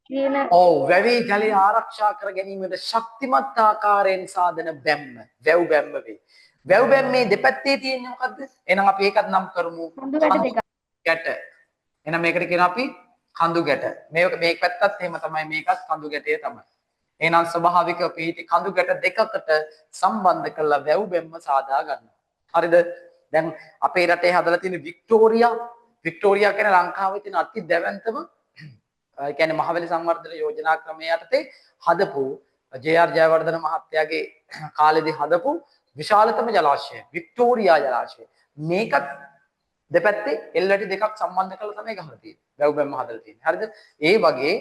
Speaker 2: කියන
Speaker 1: ඔව් වැවේ ජලය ආරක්ෂා කර ගැනීමට ශක්තිමත් ආකාරයෙන් සාධන බැම්ම වැව් බැම්ම වේ. වැව් බැම්මේ දෙපැත්තේ තියෙන්නේ මොකද්ද? එහෙනම් අපි ඒකත් නම් කරමු
Speaker 2: කඳු ගැට දෙකක්.
Speaker 1: ගැට. එහෙනම් මේකට කියනවා අපි කඳු ගැට. මේක පැත්තත් එහෙම තමයි මේකත් කඳු ගැටය තමයි. එහෙනම් ස්වභාවිකව පිහිටි කඳු ගැට දෙකකට සම්බන්ධ කරලා වැව් බැම්ම සාදා ගන්නවා. හරිද? දැන් අපේ රටේ හදලා තියෙන වික්ටෝරියා කියන ලංකාවේ තියෙන අති දැවැන්තම ඒ කියන්නේ මහවැලි සංවර්ධන යෝජනා ක්‍රමයේ යටතේ හදපු ජේ.ආර්. ජයවර්ධන මහත්තයාගේ කාලෙදී හදපු විශාලතම ජලාශය වික්ටෝරියා ජලාශය. මේකත් දෙපැත්තේ එල්ලටි දෙකක් සම්බන්ධ කරලා තමයි ගහලා තියෙන්නේ. වැව් බැම්ම හදලා තියෙන්නේ. හරිද? ඒ වගේ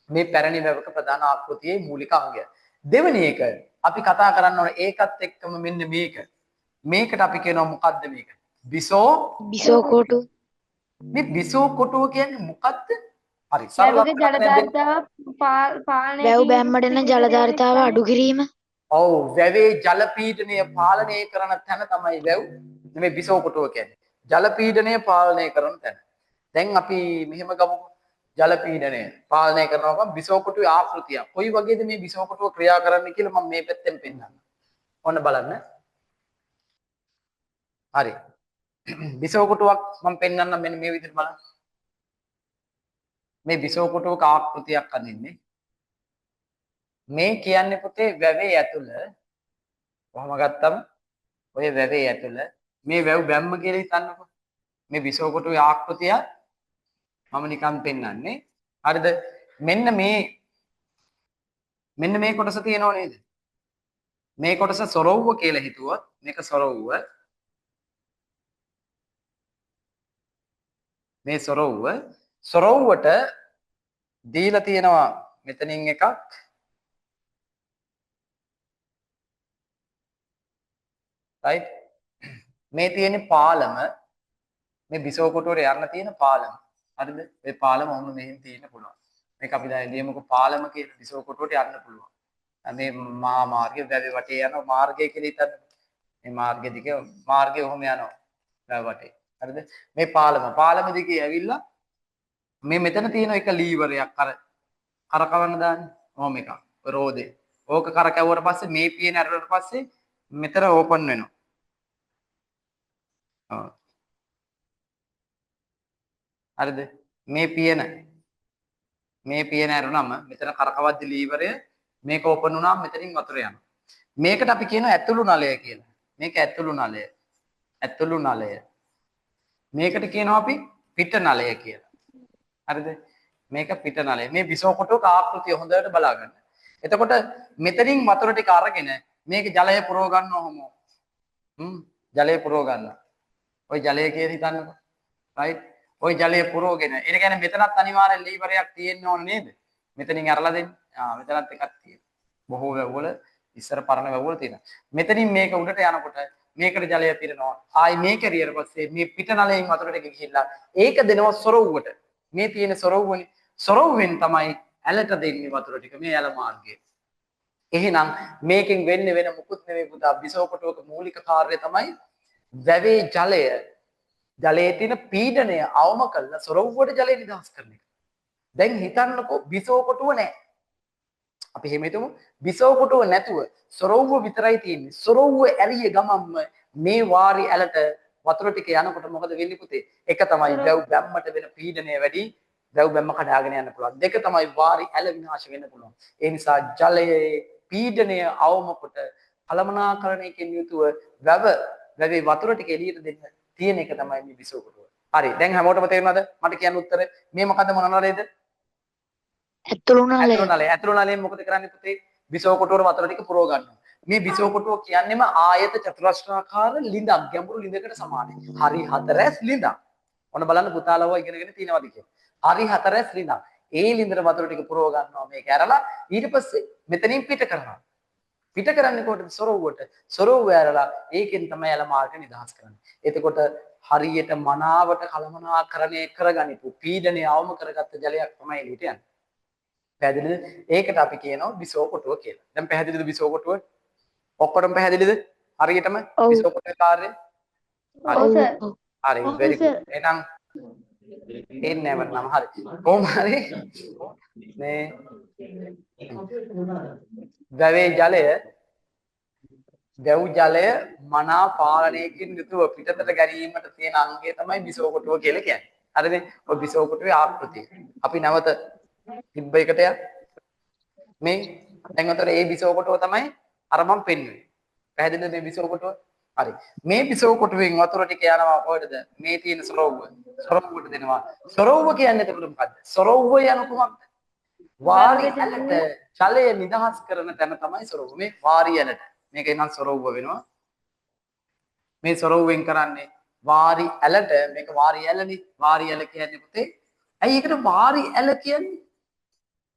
Speaker 1: මේ පැරණි වැවක ප්‍රධාන ආකෘතියේ මූලික අංගය. දෙවෙනි එක අපි කතා කරන්න ඕන ඒකත් එක්කම මෙන්න මේක. මේකට අපි කියනවා මොකද්ද මේක?
Speaker 3: බිසෝ කොටු.
Speaker 1: මේ බිසෝ කොටුව කියන්නේ මොකද්ද? හරි.
Speaker 2: වැවක ජලධාරිතාව පාලනය
Speaker 3: වැව් බැම්මට එන ජලධාරිතාව අඩු කිරීම.
Speaker 1: ඔව් වැවේ ජල පීඩනය පාලනය කරන තැන තමයි වැව් මේ බිසෝ කොටුව කියන්නේ. ජල පීඩනය පාලනය කරන තැන. දැන් අපි මෙහෙම ගමුකෝ. ජල පීඩනය පාලනය කරනවා බිසෝ කොටුවේ ආකෘතිය. කොයි වගේද මේ බිසෝ කොටුව ක්‍රියා කරන්නේ කියලා මම මේ පැත්තෙන් පෙන්නන්නම්. ඔන්න බලන්න. හරි. බිසෝ කොටුවක් මම පෙන්නන්නම් මෙන්න මේ විදිහට බලන්න. මේ බිසෝ කොටුවක ආකෘතියක් අඳින්නේ. මේ කියන්නේ පුතේ වැවේ ඇතුළ කොහොම ගත්තම ඔය වැවේ ඇතුළ මේ වැව් බැම්ම කියලා හිතන්නකෝ. මේ බිසෝ කොටුවේ ආකෘතිය මම නිකන් පෙන්නන්නේ. හරිද? මෙන්න මේ කොටස තියෙනව නේද? මේ කොටස සොරවුව කියලා හිතුවොත් මේක සොරවුව. මේ සොරවුවට දීලා තියෙනවා මෙතනින් එකක් right මේ තියෙන පාලම මේ බිසෝ කොටුවට යන්න තියෙන පාලම හරිද මේ පාලම ඔන්න මෙහෙන් තියෙන්න පුළුවන් මේක අපි දැන් ලියමුකෝ පාලම කියන බිසෝ කොටුවට යන්න පුළුවන් මේ මහා මාර්ගය වැවේ වටේ යන මාර්ගය කියලා හිතන්න මේ මාර්ගය දිගේ මාර්ගය ඔහොම යනවා වැව වටේ හරිද මේ පාලම දිගේ ඇවිල්ලා මේ මෙතන තියෙන එක ලීවරයක් අර කරකවන්න දාන්නේ ඔහොම එකක් රෝදේ ඕක කරකැවුවට පස්සේ මේ පියන ඇරුණාට පස්සේ මෙතන ඕපන් වෙනවා හරිද මේ පියන ඇරුණාම මෙතන කරකවද්දි ලීවරය මේක ඕපන් වුණාම මෙතනින් වතුර යනවා මේකට අපි කියනවා ඇතුළු නලය කියලා මේක ඇතුළු නලය මේකට කියනවා අපි පිට නලය කියලා හරිද මේක පිට නලය මේ බිසෝ කොටුවක ආකෘතිය හොඳට බලා ගන්න එතකොට මෙතනින් වතුර ටික අරගෙන මේක ජලය පුරව ගන්න ඔහොම ජලය පුරව ගන්න ඔය ජලය කියලා හිතන්නකෝ right ඔය ජලය පුරවගෙන ඒ කියන්නේ මෙතනත් අනිවාර්යෙන් ලීවරයක් තියෙන්න ඕන නේද මෙතනින් අරලා දෙන්න මෙතනත් එකක් තියෙනවා බොහෝ වැව්වල ඉස්සර පරණ වැව්වල තියෙනවා මෙතනින් මේක උඩට යනකොට මේකට ජලය පිරෙනවා ආයි මේක රියට පස්සේ මේ පිට නලයෙන් වතුර ටික ගිහිල්ලා ඒක දෙනවා සොරවුවට මේ තියෙන සොරවුවනේ සොරවුවෙන් තමයි ඇලට දෙන්නේ වතුර ටික මේ ඇල මාර්ගයේ එහෙනම් මේකෙන් වෙන්නේ වෙන මුකුත් නෙවෙයි පුතා බිසෝ කොටුවක මූලික කාර්යය තමයි වැවේ ජලයේ තියෙන පීඩනය අවම කරලා සොරවුවට ජලය නිදහස් කරන එක. දැන් හිතන්නකෝ බිසෝ කොටුව නැහැ. අපි එහෙම හිතමු බිසෝ කොටුව නැතුව සොරවුව විතරයි තියෙන්නේ. සොරවුව ඇරිය ගමම්ම මේ වාරි ඇලට වතුර ටික යනකොට මොකද වෙන්නේ පුතේ? එක තමයි වැව් බැම්මට වෙන පීඩනය වැඩි වැව් බැම්ම කඩාගෙන යන්න පුළුවන්. දෙක තමයි වාරි ඇල විනාශ වෙන්න පුළුවන්. ඒ නිසා ජලයේ පීඩනය අවම කොට කළමනාකරණයකින් යුතුව වැවේ වතුර ටික එළියට දෙන්න තියෙන එක තමයි මේ බිසෝ කොටුව. හරි. දැන් හැමෝටම තේරුණාද? මට කියන්න උත්තරේ මේ මොකද්ද මොන නලයේද?
Speaker 3: ඇතුළු නලය.
Speaker 1: ඇතුළු නලය. ඇතුළු නලයෙන් මොකද කරන්නේ පුතේ? බිසෝ කොටුවට වතුර ටික පුරව ගන්නවා. මේ බිසෝ කොටුව කියන්නේම ආයත චතුරස්‍රාකාර ලිඳක්, ගැඹුරු ලිඳකට සමානයි. හරි හතරැස් ලිඳක්. ඔන්න බලන්න පුතාලව ඉගෙනගෙන තියෙනවද කියලා. හරි හතරැස් ලිඳක්. ඒ ලිඳට වතුර ටික පුරව ගන්නවා මේක ඇරලා ඊට පස්සේ මෙතනින් පිට කරනවා. පිට කරන්නේ කොහොමද? සොරවුවට. සොරවුව ඇරලා ඒකෙන් තමයි ඇල මාර්ග නිදහස් කරන්නේ. එතකොට හරියට මනාවට කළමනාකරණය කරගනිපු පීඩනය අවම කරගත්ත ජලයක් තමයි එළියට යන්නේ. පැහැදිලිද? ඒකට අපි කියනවා බිසෝ කොටුව කියලා. දැන් පැහැදිලිද බිසෝ කොටුව? ඔක්කොටම පැහැදිලිද? හරියටම බිසෝ කොටුවේ කාර්යය?
Speaker 2: ඔව් සර්.
Speaker 1: හරි very good. එහෙනම් එන්නේ නැවතනම් හරි. කොහොම හරි මේ වැවේ ජලය ජලය මනා පාලනයකින් යුතුව පිටතට ගැනීමට තියෙන අංගය තමයි බිසෝ කොටුව කියලා කියන්නේ. හරිද? ඔය බිසෝ කොටුවේ ආකෘතිය. අපි නැවත තිබ්බ එකට මේ දැන් උතර ඒ බිසෝ කොටුව තමයි අර මම පෙන්වුවේ. පැහැදිලිද මේ බිසෝ කොටුව? හරි. මේ බිසෝ කොටුවෙන් වතුර ටික යනවා කොහෙද? මේ තියෙන සොරවුව. සොරවුවට දෙනවා. සොරවුව කියන්නේ එතකොට මොකද්ද? සොරවුව යන කොහොමද? වාරි ඇලට ජලය නිදහස් කරන තැන තමයි සොරවුව. මේ වාරි ඇලට. මේක එනම් සොරවුව වෙනවා. මේ සොරවුවෙන් කරන්නේ වාරි ඇලට මේක වාරි ඇලනේ. වාරි ඇල කියන්නේ පුතේ. ඇයි ඒකට වාරි ඇල කියන්නේ?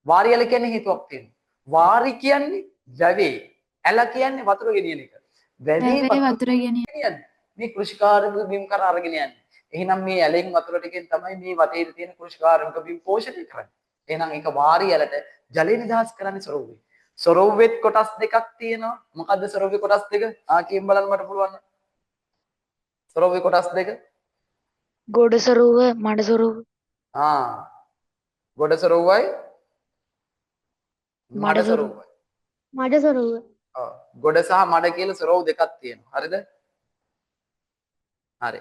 Speaker 1: වාරි ඇල කියන්නේ හේතුවක් තියෙනවා. වාරි කියන්නේ වැවේ. ඇල කියන්නේ වතුර ගෙනියන එක. වැවේ වතුර ගෙනියන්නේ. මේ කෘෂිකාර්මික බිම් කර අරගෙන යන්නේ. එහෙනම් මේ ඇලෙන් වතුර ටිකෙන් තමයි මේ වටේ තියෙන කෘෂිකාර්මික බිම් පෝෂණය කරන්නේ. එහෙනම් ඒක වාරි ඇලට ජලය නිදහස් කරන්නේ සොරවුවේ. සොරවුවෙත් කොටස් දෙකක් තියෙනවා. මොකද්ද සොරවුවේ කොටස් දෙක? කියන්න බලන්න මට පුළුවන්. සොරවුවේ කොටස් දෙක.
Speaker 3: ගොඩ සොරවුව, මඩ සොරවුව.
Speaker 1: ගොඩ සොරවුවයි මඩ
Speaker 3: මඩ සොරවුව.
Speaker 1: සොරවුවයි.
Speaker 2: මඩ සොරවුව.
Speaker 1: ගොඩ සහ මඩ කියලා සොරවු දෙකක් තියෙනවා. හරිද? හරි.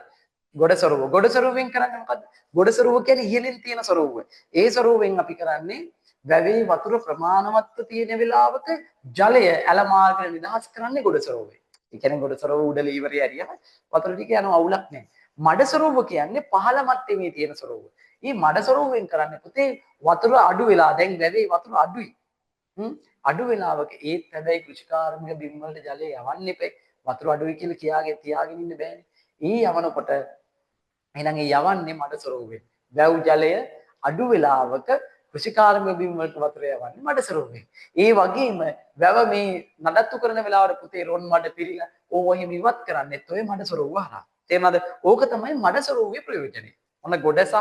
Speaker 1: ගොඩ සොරවුව. ගොඩ සොරවුවෙන් කරන්නේ මොකද්ද? ගොඩ සොරවුව කියන්නේ ඉහළින් තියෙන සොරවුව. ඒ සොරවුවෙන් අපි කරන්නේ වැවේ වතුර ප්‍රමාණවත්ව තියෙන වෙලාවක ජලය ඇල මාර්ගයෙන් නිදහස් කරන්නේ ගොඩ සොරවුවේ. ඒ කියන්නේ ගොඩ සොරවුව උඩ ලීවරය ඇරියම වතුර ටික යනවා අවුලක් නැහැ. මඩ සොරවුව කියන්නේ පහළ මට්ටමේ තියෙන සොරවුව. මේ මඩ සොරවුවෙන් කරන්නේ පුතේ වතුර අඩු වෙලා දැන් වැවේ වතුර අඩුයි. අඩු වෙලාවක ඒත් හැබැයි කෘෂිකාර්මික බිම් වලට ජලය යවන්න එපේ. වතුර අඩුයි කියලා තියාගෙන ඉන්න බෑනේ. ඊ යවනකොට එහෙනම් ඒ යවන්නේ මඩ සොරවුවෙන්. වැව් ජලය අඩු වෙලාවක කෘෂිකාර්මික බිම් වලට වතුර යවන්නේ මඩ සොරවුවෙන්. ඒ වගේම වැව මේ නඩත්තු කරන වෙලාවට පුතේ රොන් මඩ පිරීලා ඕව එහෙම ඉවත් කරන්නේත් ඔය මඩ සොරවුව හරහා. තේරුණාද? ඕක තමයි මඩ සොරවුවේ ප්‍රයෝජනය. ඔන්න ගොඩ සහ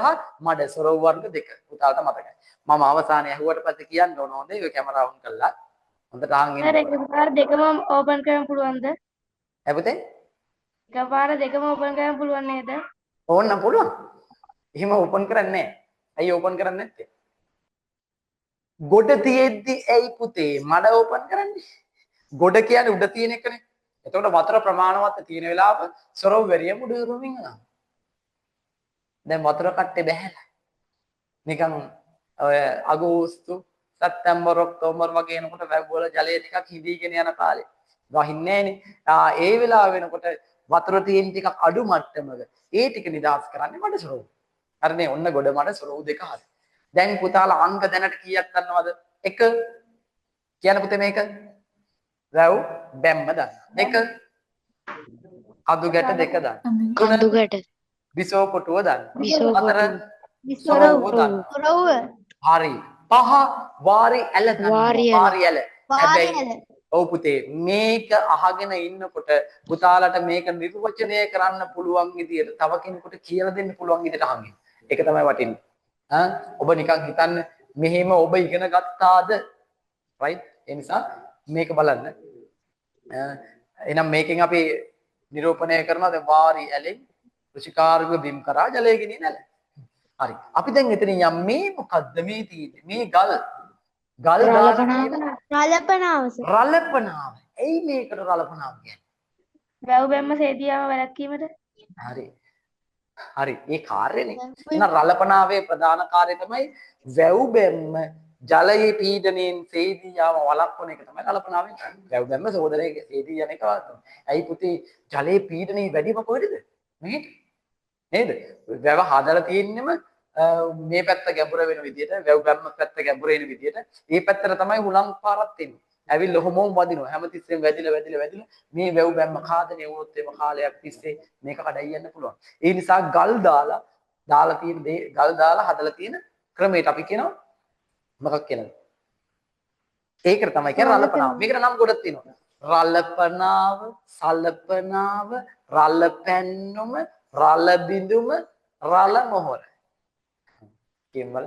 Speaker 1: මඩ සොරවු වර්ග දෙක. පුතාට මතකයි. මම අවසානයේ ඇහුවට පස්සේ කියන්න ඕන හොඳේ ඔය කැමරාව ඔන් කළා. හොඳට අහන් ඉන්න.
Speaker 2: සර් එකපාර දෙකම ඕපන් කරන්න පුළුවන්ද?
Speaker 1: පුතේ?
Speaker 2: එකපාර දෙකම ඕපන් කරන්න පුළුවන් නේද?
Speaker 1: ඕන්න පුළුවන්. එහෙම ඕපන් කරන්නේ නැහැ. ඇයි ඕපන් කරන්නේ නැත්තේ? ගොඩ තියෙද්දි ඇයි පුතේ මඩ ඕපන් කරන්නේ? ගොඩ කියන්නේ උඩ තියෙන එකනේ. එතකොට වතුර ප්‍රමාණවත් තියෙන වෙලාව සොරව වෙරියම උඩ රුමින් යනවා. දැන් වතුර කට්ටේ බැහැලා. නිකන් ඔය අගෝස්තු සැප්තැම්බර් ඔක්තෝබර් වගේ එනකොට වැව් වල ජලය ටිකක් හිඳීගෙන යන කාලේ. වහින්නේ නැහනේ. ඒ වෙලාව වෙනකොට වතුර තියෙන ටිකක් අඩු මට්ටමක ඒ ටික නිදහස් කරන්නේ මඩ සොරවු. හරිනේ ඔන්න ගොඩ මඩ සොරවු දෙක හරි. දැන් පුතාලා අංක දැනට කීයක් ගන්නවද? 1 කියන පුතේ මේක. වැව් බැම්ම දාන්න. 1 කඳු ගැට 2 දාන්න.
Speaker 3: කඳු ගැට.
Speaker 1: බිසෝ කොටුව දාන්න.
Speaker 3: බිසෝ
Speaker 1: 4
Speaker 3: කොටුව.
Speaker 1: සොරවුව දාන්න.
Speaker 2: සොරවුව.
Speaker 1: හරි. 5 වාරි ඇල දාන්න.
Speaker 3: වාරි ඇල.
Speaker 1: වාරි ඇල. හැබැයි ඔව් පුතේ මේක අහගෙන ඉන්නකොට පුතාලට මේක නිර්වචනය කරන්න පුළුවන් විදියට තව කෙනෙකුට කියලා දෙන්න පුළුවන් විදියට අහගෙන. ඒක තමයි වටින්නේ. ඔබ නිකන් හිතන්න මෙහෙම ඔබ ඉගෙන ගත්තාද? right? ඒ නිසා මේක බලන්න. එහෙනම් මේකෙන් අපි නිරූපණය කරනවා දැන් වාරි ඇලෙන් කෘෂිකාර්මික බිම් කරා ජලය ගෙනියන ඇල. හරි. අපි දැන් එතනින් යම් මේ මොකද්ද මේ තියෙන්නේ? මේ ගල්
Speaker 2: රලපනාව සර්.
Speaker 1: රලපනාව. එයි මේකට රලපනාව කියන්නේ.
Speaker 2: වැව් බැම්ම සේදියාව වැළැක්වීමට.
Speaker 1: හරි. හරි. ඒ කාර්යනේ. එහෙනම් රලපනාවේ ප්‍රධාන කාර්යය තමයි වැව් බැම්ම ජලයේ පීඩනයෙන් සේදී යාම වළක්වන එක තමයි කල්පනාවෙන් කරන්නේ. වැව් බැම්ම සෝදරයේ සේදී යන එක වළක්වන. ඇයි පුතේ ජලයේ පීඩනය වැඩිම කොහෙද? මෙහෙට. නේද? වැව හදලා තියෙන්නෙම මේ පැත්ත ගැඹුර වෙන විදිහට, වැව් බැම්ම පැත්ත ගැඹුර වෙන විදිහට, මේ පැත්තට තමයි හුලං පාරක් තියෙන්නේ. ඇවිල්ලා ඔහොමම වදිනවා. හැමතිස්සෙම වැදිලා මේ වැව් බැම්ම කාදනේ වුණොත් එම කාලයක් තිස්සේ මේක කඩයි යන්න පුළුවන්. ඒ නිසා ගල් දාලා තියෙන දේ ගල් දාලා හදලා තියෙන ක්‍රමයට අපි කියනවා මොකක් කියලාද? ඒකට තමයි කියන්නේ රළපනාව. මේකට නම් ගොඩක් තියෙනවා. රළපනාව, සලපනාව, රළ පැන්නුම, රළ බිඳුම, රළ මොහොර. කියමු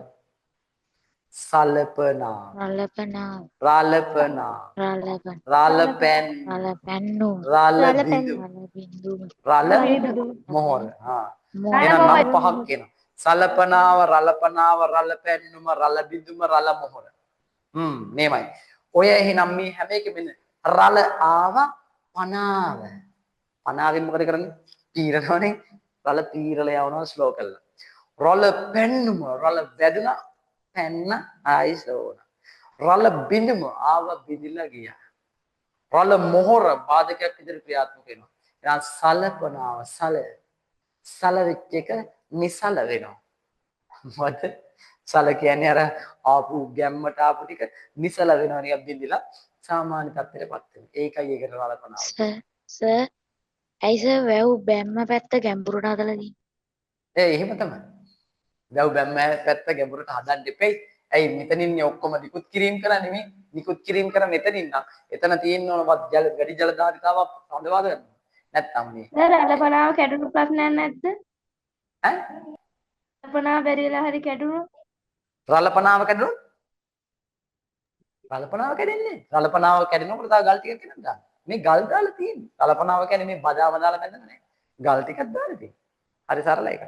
Speaker 1: සලපනාව,
Speaker 3: රළපනාව
Speaker 1: රළපනාව,
Speaker 3: රළපන
Speaker 1: රළ පැන්,
Speaker 3: රළපැන්නු
Speaker 1: රළ බිඳුම,
Speaker 3: රළ බිඳුම
Speaker 1: රළ මොහොර. හා.
Speaker 3: මොහොර
Speaker 1: එහෙනම් නම් පහක් කියනවා. සලපනාව, රළපනාව, රළ පැන්නුම, රළ බිඳුම, රළ මොහොර. මේමයි. ඔය එහෙනම් මේ හැම එකෙම රළ ආව පනාව. පනාවෙන් මොකද කරන්නේ? පීරනවනේ. රළ පීරලා යවනවා ස්ලෝ කරලා. රළ පැන්නුම රළ වැදුනා පැන්න ආයි ස්ලෝ වුණා. රළ බිඳුම ආව බිඳිලා ගියා. රළ මොහොර බාධකයක් විදිහට ක්‍රියාත්මක වෙනවා. එහෙනම් සලපනාව සල වෙච්ච එක නිසල වෙනවා. මොකද සල කියන්නේ අර ආපු ගැම්මට ආපු ටික නිසල වෙනවා නිකන් බින්දිලා සාමාන්‍ය තත්ත්වයටපත් වෙනවා. ඒකයි ඒකට රළපනාව.
Speaker 3: සර් ඇයි සර් වැව් බැම්ම පැත්ත ගැඹුරට හදලා තියෙන්නේ?
Speaker 1: එහෙම තමයි. වැව් බැම්ම පැත්ත ගැඹුරට හදන්න දෙපෙයි. ඇයි මෙතනින් ඔක්කොම නිකුත් කිරීම කරන්නේ මේ? නිකුත් කිරීම කරන මෙතනින් නම් එතන තියෙන්න ඕනවත් වැඩි ජල ධාරිතාවක් හදවා ගන්න. නැත්තම් මේ.
Speaker 2: රළපනාව කැඩුණු ප්‍රශ්නයක් නැද්ද?
Speaker 1: ඈ?
Speaker 2: රළපනාව බැරි වෙලා හරි කැඩුණොත්?
Speaker 1: රළපනාව කැඩුණොත්? රළපනාව කැඩෙන්නේ. රළපනාව කැඩෙනකොට තව ගල් ටිකක් එනවා දාන්න. මේ ගල් දාලා තියෙන්නේ. රළපනාව කියන්නේ මේ බදාම දාලා බැඳලා නැහැ. ගල් ටිකක් දාලා තියෙන්නේ. හරි සරලයි ඒක.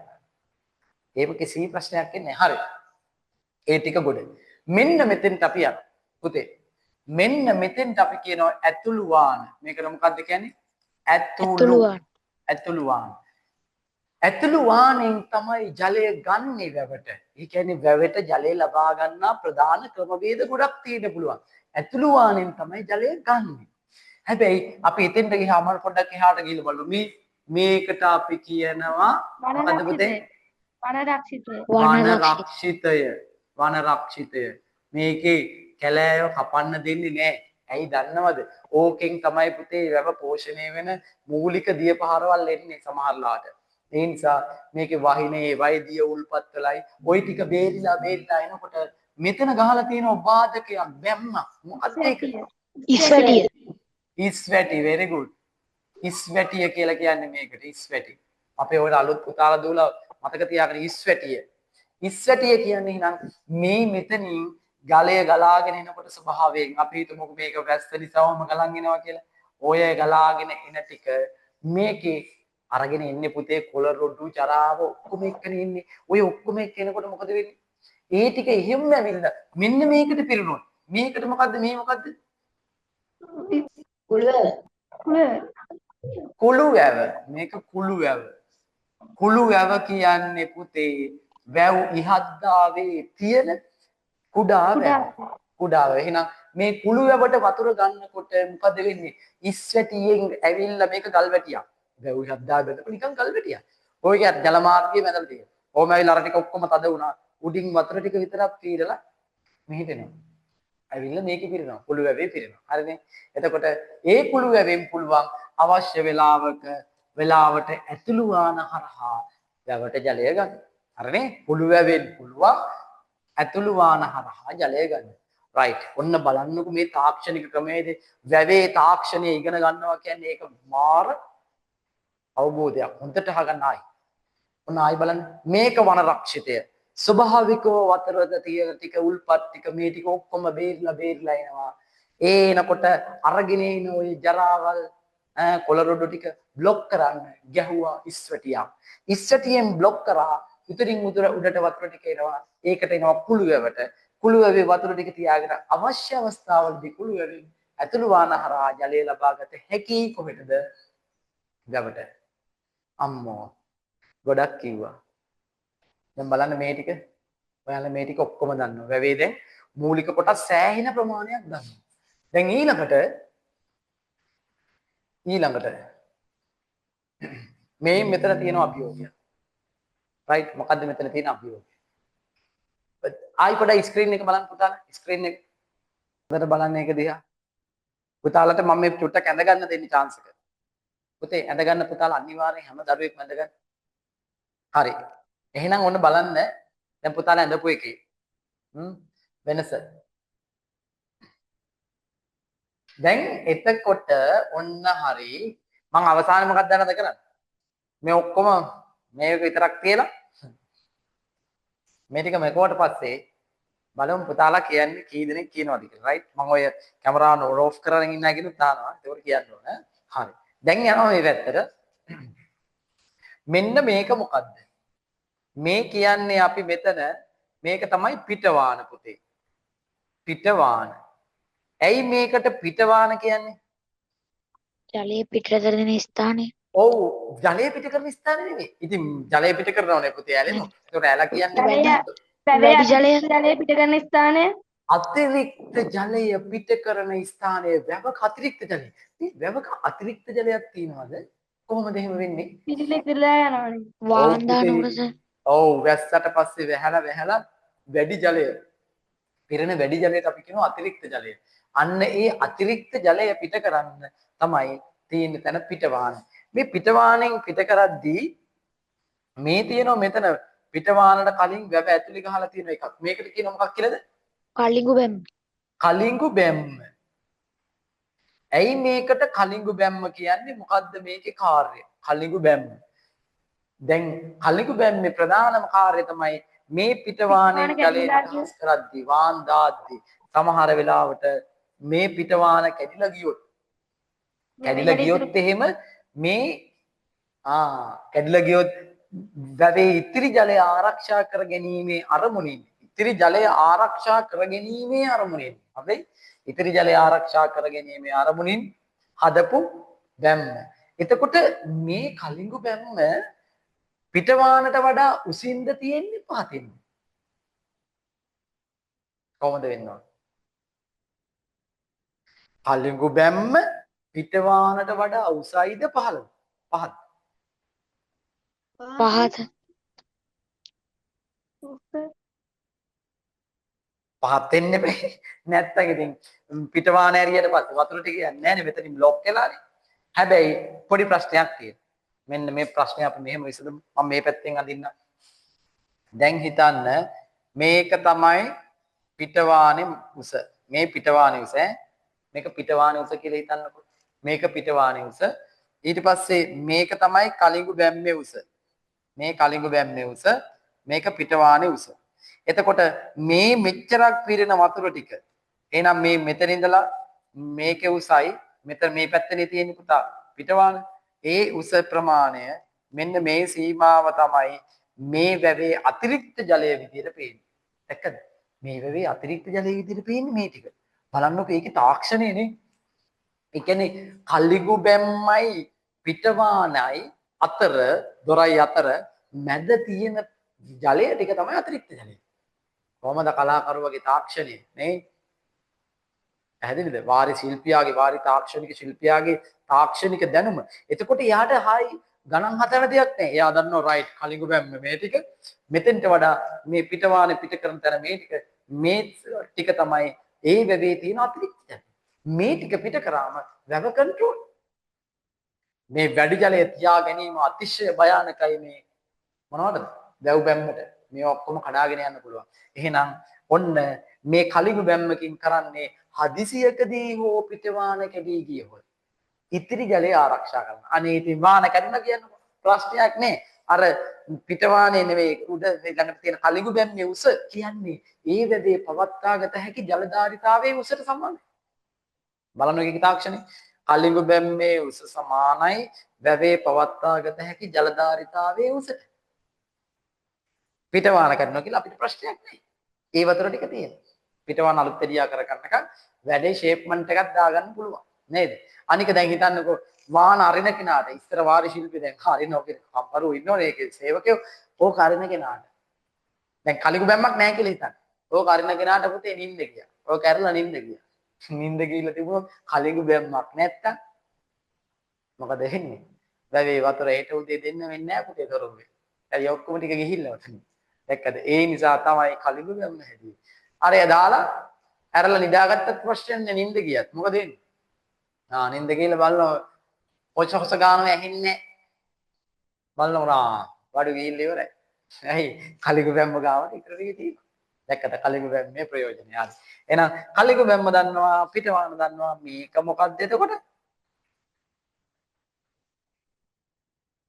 Speaker 1: ඒක කිසි ප්‍රශ්නයක් නැහැ. හරි. ඒ ටික ගොඩ. මෙන්න මෙතෙන්ට අපි යනවා. පුතේ. මෙන්න මෙතෙන්ට අපි කියනවා ඇතුළු වාන. මේකට මොකක්ද කියන්නේ? ඇතුළු වාන. ඇතුළු වානෙන් තමයි ජලය ගන්නේ වැවට. ඒ කියන්නේ වැවට ජලය ලබා ගන්නා ප්‍රධාන ක්‍රමවේද ගොඩක් තියෙන්න පුළුවන්. ඇතුළු වානෙන් තමයි ජලය ගන්නෙ. හැබැයි අපි එතෙන්ට ගියාම පොඩ්ඩක් එහාට ගිහලා බලමු. මේකට අපි කියනවා මොකද්ද පුතේ? වනරක්ෂිතය. මේකේ කැලෑව කපන්න දෙන්නේ නැහැ. ඇයි දන්නවද? ඕකෙන් තමයි පුතේ වැව පෝෂණය වෙන මූලික දිය පහරවල් එන්නේ සමහරලාට. ඒ නිසා මේකේ වහිනේ වෛදිය උල්පත් වලයි ওই ටික බේරිලා එනකොට මෙතන ගහලා තියෙන ඔබාධකයක් බැම්ම මොකක්ද ඒක? ඉස්වැටි very good. ඉස්වැටිය කියලා කියන්නේ මේකට ඉස්වැටි. අපේ ඔය අලුත් පුතාලා දූලා මතක තියාගන්න ඉස්වැටිය. ඉස්වැටිය කියන්නේ නම් මේ මෙතනින් ගලය ගලාගෙන එනකොට ස්වභාවයෙන් අපි හිතමුකෝ මේක වැස්ස නිසාවම ගලන් එනවා කියලා. ඔය ගලාගෙන එන ටික මේකේ අරගෙන ඉන්නේ පුතේ කොළ රොඩු චරාව ඔක්කොම එක්කනේ ඉන්නේ. ඔය ඔක්කොම එක්ක එනකොට මොකද වෙන්නේ? ඒ ටික එහෙම ඇවිල්ලා මෙන්න මේකට පිරුණොත්. මේකට මොකද්ද මේ මොකද්ද? කුළු වැව. මේක කුළු වැව. කුළු වැව කියන්නේ පුතේ වැව් ඉහද්දාවේ තියෙන කුඩා වැව. කුඩා වැව. එහෙනම් මේ කුළු වැවට වතුර ගන්නකොට මොකද වෙන්නේ? ඉස්වැටියෙන් ඇවිල්ලා මේක ගල් වැටියක්. වැව් ඉහද්දා බෙදලා නිකන් ගල් වැටියක්. ඔය කියන්නේ ජල මාර්ගයේ මැදලා තියෙන. ඕම ඇවිල්ලා අර ටික ඔක්කොම තද වුණා. උඩින් වතුර ටික විතරක් පීරලා මෙහෙට එනවා. ඇවිල්ලා මේකේ පිරෙනවා. කුළු වැවේ පිරෙනවා. හරිනේ. එතකොට ඒ කුළු වැවෙන් පුළුවන් අවශ්‍ය වෙලාවට ඇතුළු වාන හරහා වැවට ජලය ගන්න. හරිනේ. කුළු වැවෙන් පුළුවන් ඇතුළු වාන හරහා ජලය ගන්න. රයිට්. ඔන්න බලන්නකෝ මේ තාක්ෂණික ක්‍රමයේදී වැවේ තාක්ෂණය ඉගෙන ගන්නවා කියන්නේ ඒක මාර අවබෝධයක්. හොඳට අහගන්න ආයි. ඔන්න ආයි බලන්න. මේක වනරක්ෂිතය. ස්වභාවිකව වතරද තියෙන ටික උල්පත් ටික මේ ටික ඔක්කොම බේරිලා එනවා. එනකොට අරගෙන එන ওই ජරාවල් කොළ රොඩු ටික බ්ලොක් කරන්න ගැහුවා ඉස්වැටියක්. ඉස්වැටියෙන් බ්ලොක් කරා උතරින් උඩට වතුර ටික එනවා. ඒකට එනවා කුළු වැවට. කුළු වැවේ වතුර ටික තියාගෙන අවශ්‍ය අවස්ථාවලදී කුළු වැවෙන් ඇතුළු වාන හරහා ජලය ලබාගත හැකි කොහෙටද? වැවට. අම්මෝ ගොඩක් කිව්වා. දැන් බලන්න මේ ටික ඔයාලා මේ ටික ඔක්කොම දන්නවා. වැවේ දැන් මූලික කොටස් සෑහෙන ප්‍රමාණයක් දන්නවා. දැන් ඊළඟට මේ මෙතන තියෙන අභියෝගය. රයිට් මොකද්ද මෙතන තියෙන අභියෝගය? ආයි පොඩ්ඩක් ස්ක්‍රීන් එක බලන්න පුතාලා. ස්ක්‍රීන් එක. හොඳට බලන්න ඒක දිහා. පුතාලට මම මේ චුට්ටක් ඇඳ ගන්න දෙන්න chance එක. පුතේ ඇඳ ගන්න පුතාලා අනිවාර්යෙන් හැම දරුවෙක්ම ඇඳ ගන්න. හරි. එහෙනම් ඔන්න බලන්න දැන් පුතාලා ඇඳපු එකේ. වෙනස. දැන් එතකොට ඔන්න හරි මම අවසානයේ මොකක්ද දැනද කරන්නේ? මේ ඔක්කොම මේක විතරක් තියලා මේ ටික මෙකුවට පස්සේ බලමු පුතාලා කියන්නේ කී දෙනෙක් කියනවාද කියලා. රයිට් මම ඔය කැමරාව ඕෆ් කරගෙන ඉන්නා කියනත් දානවා. ඒක කියන්න ඕන. හරි. දැන් යනවා මේ පැත්තට. මෙන්න මේක මොකද්ද? මේ කියන්නේ අපි මෙතන මේක තමයි පිටවාන පුතේ. පිටවාන. ඇයි මේකට පිටවාන කියන්නේ?
Speaker 3: ජලය පිට කරන ස්ථානය.
Speaker 1: ඔව් ජලය පිට කරන ස්ථානේ නෙමෙයි. ඉතින් ජලය පිට කරනවනේ පුතේ ඇලෙනවා. ඒකට ඇල කියන්නේ
Speaker 3: වැඩි ජලය
Speaker 2: ජලය පිට කරන ස්ථානය
Speaker 1: අතිරික්ත ජලය පිට කරන ස්ථානයේ වැවක අතිරික්ත ජලය. මේ වැවක අතිරික්ත ජලයක් තියනවාද? කොහොමද එහෙම වෙන්නේ?
Speaker 2: පිළිලෙලා යනවනේ.
Speaker 3: වාහන දානකොට
Speaker 1: ඔව් වැස්සට පස්සේ වැහැලා වැඩි ජලය පිරෙන වැඩි ජලයට අපි කියනවා අතිරික්ත ජලය. අන්න ඒ අතිරික්ත ජලය පිට කරන්න තමයි තියෙන තැන පිටවාන. මේ පිටවානෙන් පිට කරද්දී මේ තියෙනවා මෙතන පිටවානට කලින් වැව ඇතුලේ ගහලා තියෙන එකක්. මේකට කියනවා මොකක් කියලාද?
Speaker 3: කලිඟු බැම්.
Speaker 1: කලිඟු බැම්ම. ඇයි මේකට කලිඟු බැම්ම කියන්නේ? මොකද්ද මේකේ කාර්යය? කලිඟු බැම්ම. දැන් කලිඟු බැම්මේ ප්‍රධානම කාර්යය තමයි මේ පිටවානෙන් ජලය නිදහස් කරද්දී වාන් දාද්දී සමහර වෙලාවට මේ පිටවාන කැඩිලා ගියොත් එහෙම මේ කැඩිලා ගියොත් වැවේ ඉතිරි ජලය ආරක්ෂා කර ගැනීමේ අරමුණින් ඉතිරි ජලය ආරක්ෂා කර ගැනීමේ අරමුණින් අපි ඉතිරි ජලය ආරක්ෂා කර ගැනීමේ අරමුණින් හදපු බැම්ම. එතකොට මේ කලිඟු බැම්ම පිටවානට වඩා උසින්ද තියෙන්නේ පහතින්ද? කොහොමද වෙන්නේ? කලිඟු බැම්ම පිටවානට වඩා උසයිද පහළද? පහත්.
Speaker 3: පහත.
Speaker 1: පහත් වෙන්නේ බෑ. නැත්තම් ඉතින් පිටවාන ඇරියට පස්සේ වතුර ටික යන්නේ නැහැ නේ මෙතනින් බ්ලොක් වෙලානේ. හැබැයි පොඩි ප්‍රශ්නයක් තියෙනවා. මෙන්න මේ ප්‍රශ්නේ අපි මෙහෙම විසඳමු. මම මේ පැත්තෙන් අඳින්න. දැන් හිතන්න මේක තමයි පිටවානේ උස. මේ පිටවානේ උස මේක පිටවානේ උස කියලා හිතන්නකෝ. මේක පිටවානේ උස. ඊට පස්සේ මේක තමයි කලිඟු බැම්මේ උස. මේ කලිඟු බැම්මේ උස. මේක පිටවානේ උස. එතකොට මේ මෙච්චරක් පිරෙන වතුර ටික එහෙනම් මේ මෙතන ඉඳලා මේකේ උසයි මෙතන මේ පැත්තේ තියෙන පුතා පිටවාන ඒ උස ප්‍රමාණය මෙන්න මේ සීමාව තමයි මේ වැවේ අතිරික්ත ජලය විදියට පේන්නේ. දැක්කද? මේ වැවේ අතිරික්ත ජලය විදියට පේන්නේ මේ ටික. බලන්නකෝ ඒකේ තාක්ෂණය නේ. ඒ කියන්නේ කලිඟු බැම්මයි පිටවානයි අතර දොරයි අතර මැද තියෙන ජලය ටික තමයි අතිරික්ත ජලය. කොහමද කලාකරුවගේ තාක්ෂණය නේ? පැහැදිලිද? වාරි ශිල්පියාගේ වාරි තාක්ෂණික ශිල්පියාගේ තාක්ෂණික දැනුම. එතකොට යාට හායි ගණන් හදන දෙයක් නැහැ. එයා දන්නවා රයිට් කලිඟු බැම්ම මේ ටික මෙතෙන්ට වඩා මේ පිටවානේ පිට කරන තැන මේ ටික තමයි ඒ වැවේ තියෙන අතිරික්ත ජලය. මේ ටික පිට කරාම වැව කන්ට්‍රෝල්. මේ වැඩි ජලය තියා ගැනීම අතිශය භයානකයි මේ මොනවද? වැව් බැම්මට. මේ ඔක්කොම කඩාගෙන යන්න පුළුවන්. එහෙනම් ඔන්න මේ කලිඟු බැම්මකින් කරන්නේ හදිසියකදී හෝ පිටවාන කැඩී ගියොත් ඉතිරි ජලය ආරක්ෂා කරනවා. අනේ ඉතින් වාන කැඩුණා කියන්නේ ප්‍රශ්නයක් නෑ. අර පිටවානේ නෙවෙයි උඩ ළඟට තියෙන කලිඟු බැම්මේ උස කියන්නේ ඒ වැවේ පවත්වාගත හැකි ජලධාරිතාවයේ උසට සමානයි. බලන්න එකේ තාක්ෂණය. කලිඟු බැම්මේ උස සමානයි වැවේ පවත්වාගත හැකි ජලධාරිතාවයේ උසට. පිටවාන කරනවා කියලා අපිට ප්‍රශ්නයක් නැහැ. ඒ වතුර ටික තියෙනවා. පිටවාන අලුත් එළියා කර ගන්නකම් වැඩේ ෂේප්මන්ට් එකක් දාගන්න පුළුවන්. නේද? අනික දැන් හිතන්නකෝ වාහන අරින කෙනාට ඉස්සර වාරි ශිල්පී දැන් අරිනෝ කියන කම්පරු ඉන්නෝනේ ඒකේ සේවකයෝ ඕක අරින කෙනාට. දැන් කලිගු බැම්මක් නැහැ කියලා හිතන්න. ඕක අරින කෙනාට පුතේ නිින්ද ගියා. ඕක කැරලා නිින්ද ගියා. නිින්ද ගිහිල්ලා තිබුණොත් කලිගු බැම්මක් නැත්තම් මොකද වෙන්නේ? වැවේ වතුර හෙට උදේ දෙන්න වෙන්නේ නැහැ පුතේ දොරොවේ. ඇයි ඔක්කොම ටික ගිහිල්ලා වතන. දැක්කද? ඒ නිසා තමයි කලිගු බැම්ම හැදුවේ. අර එයා දාලා ඇරලා නිදාගත්තත් ප්‍රශ්නයක් නිින්ද ගියත් මොකද වෙන්නේ? නිින්ද කියලා බලනවා පොච හොස ගානව ඇහින්නේ බලනවා බඩු ගිහිල්ලා ඉවරයි. ඇයි කලිගු බැම්ම ගාවට ඉතර ටික තියෙනවා. දැක්කද කලිගු බැම්මේ ප්‍රයෝජනය. හරි. එහෙනම් කලිගු බැම්ම දන්නවා පිටවාන දන්නවා මේක මොකක්ද එතකොට?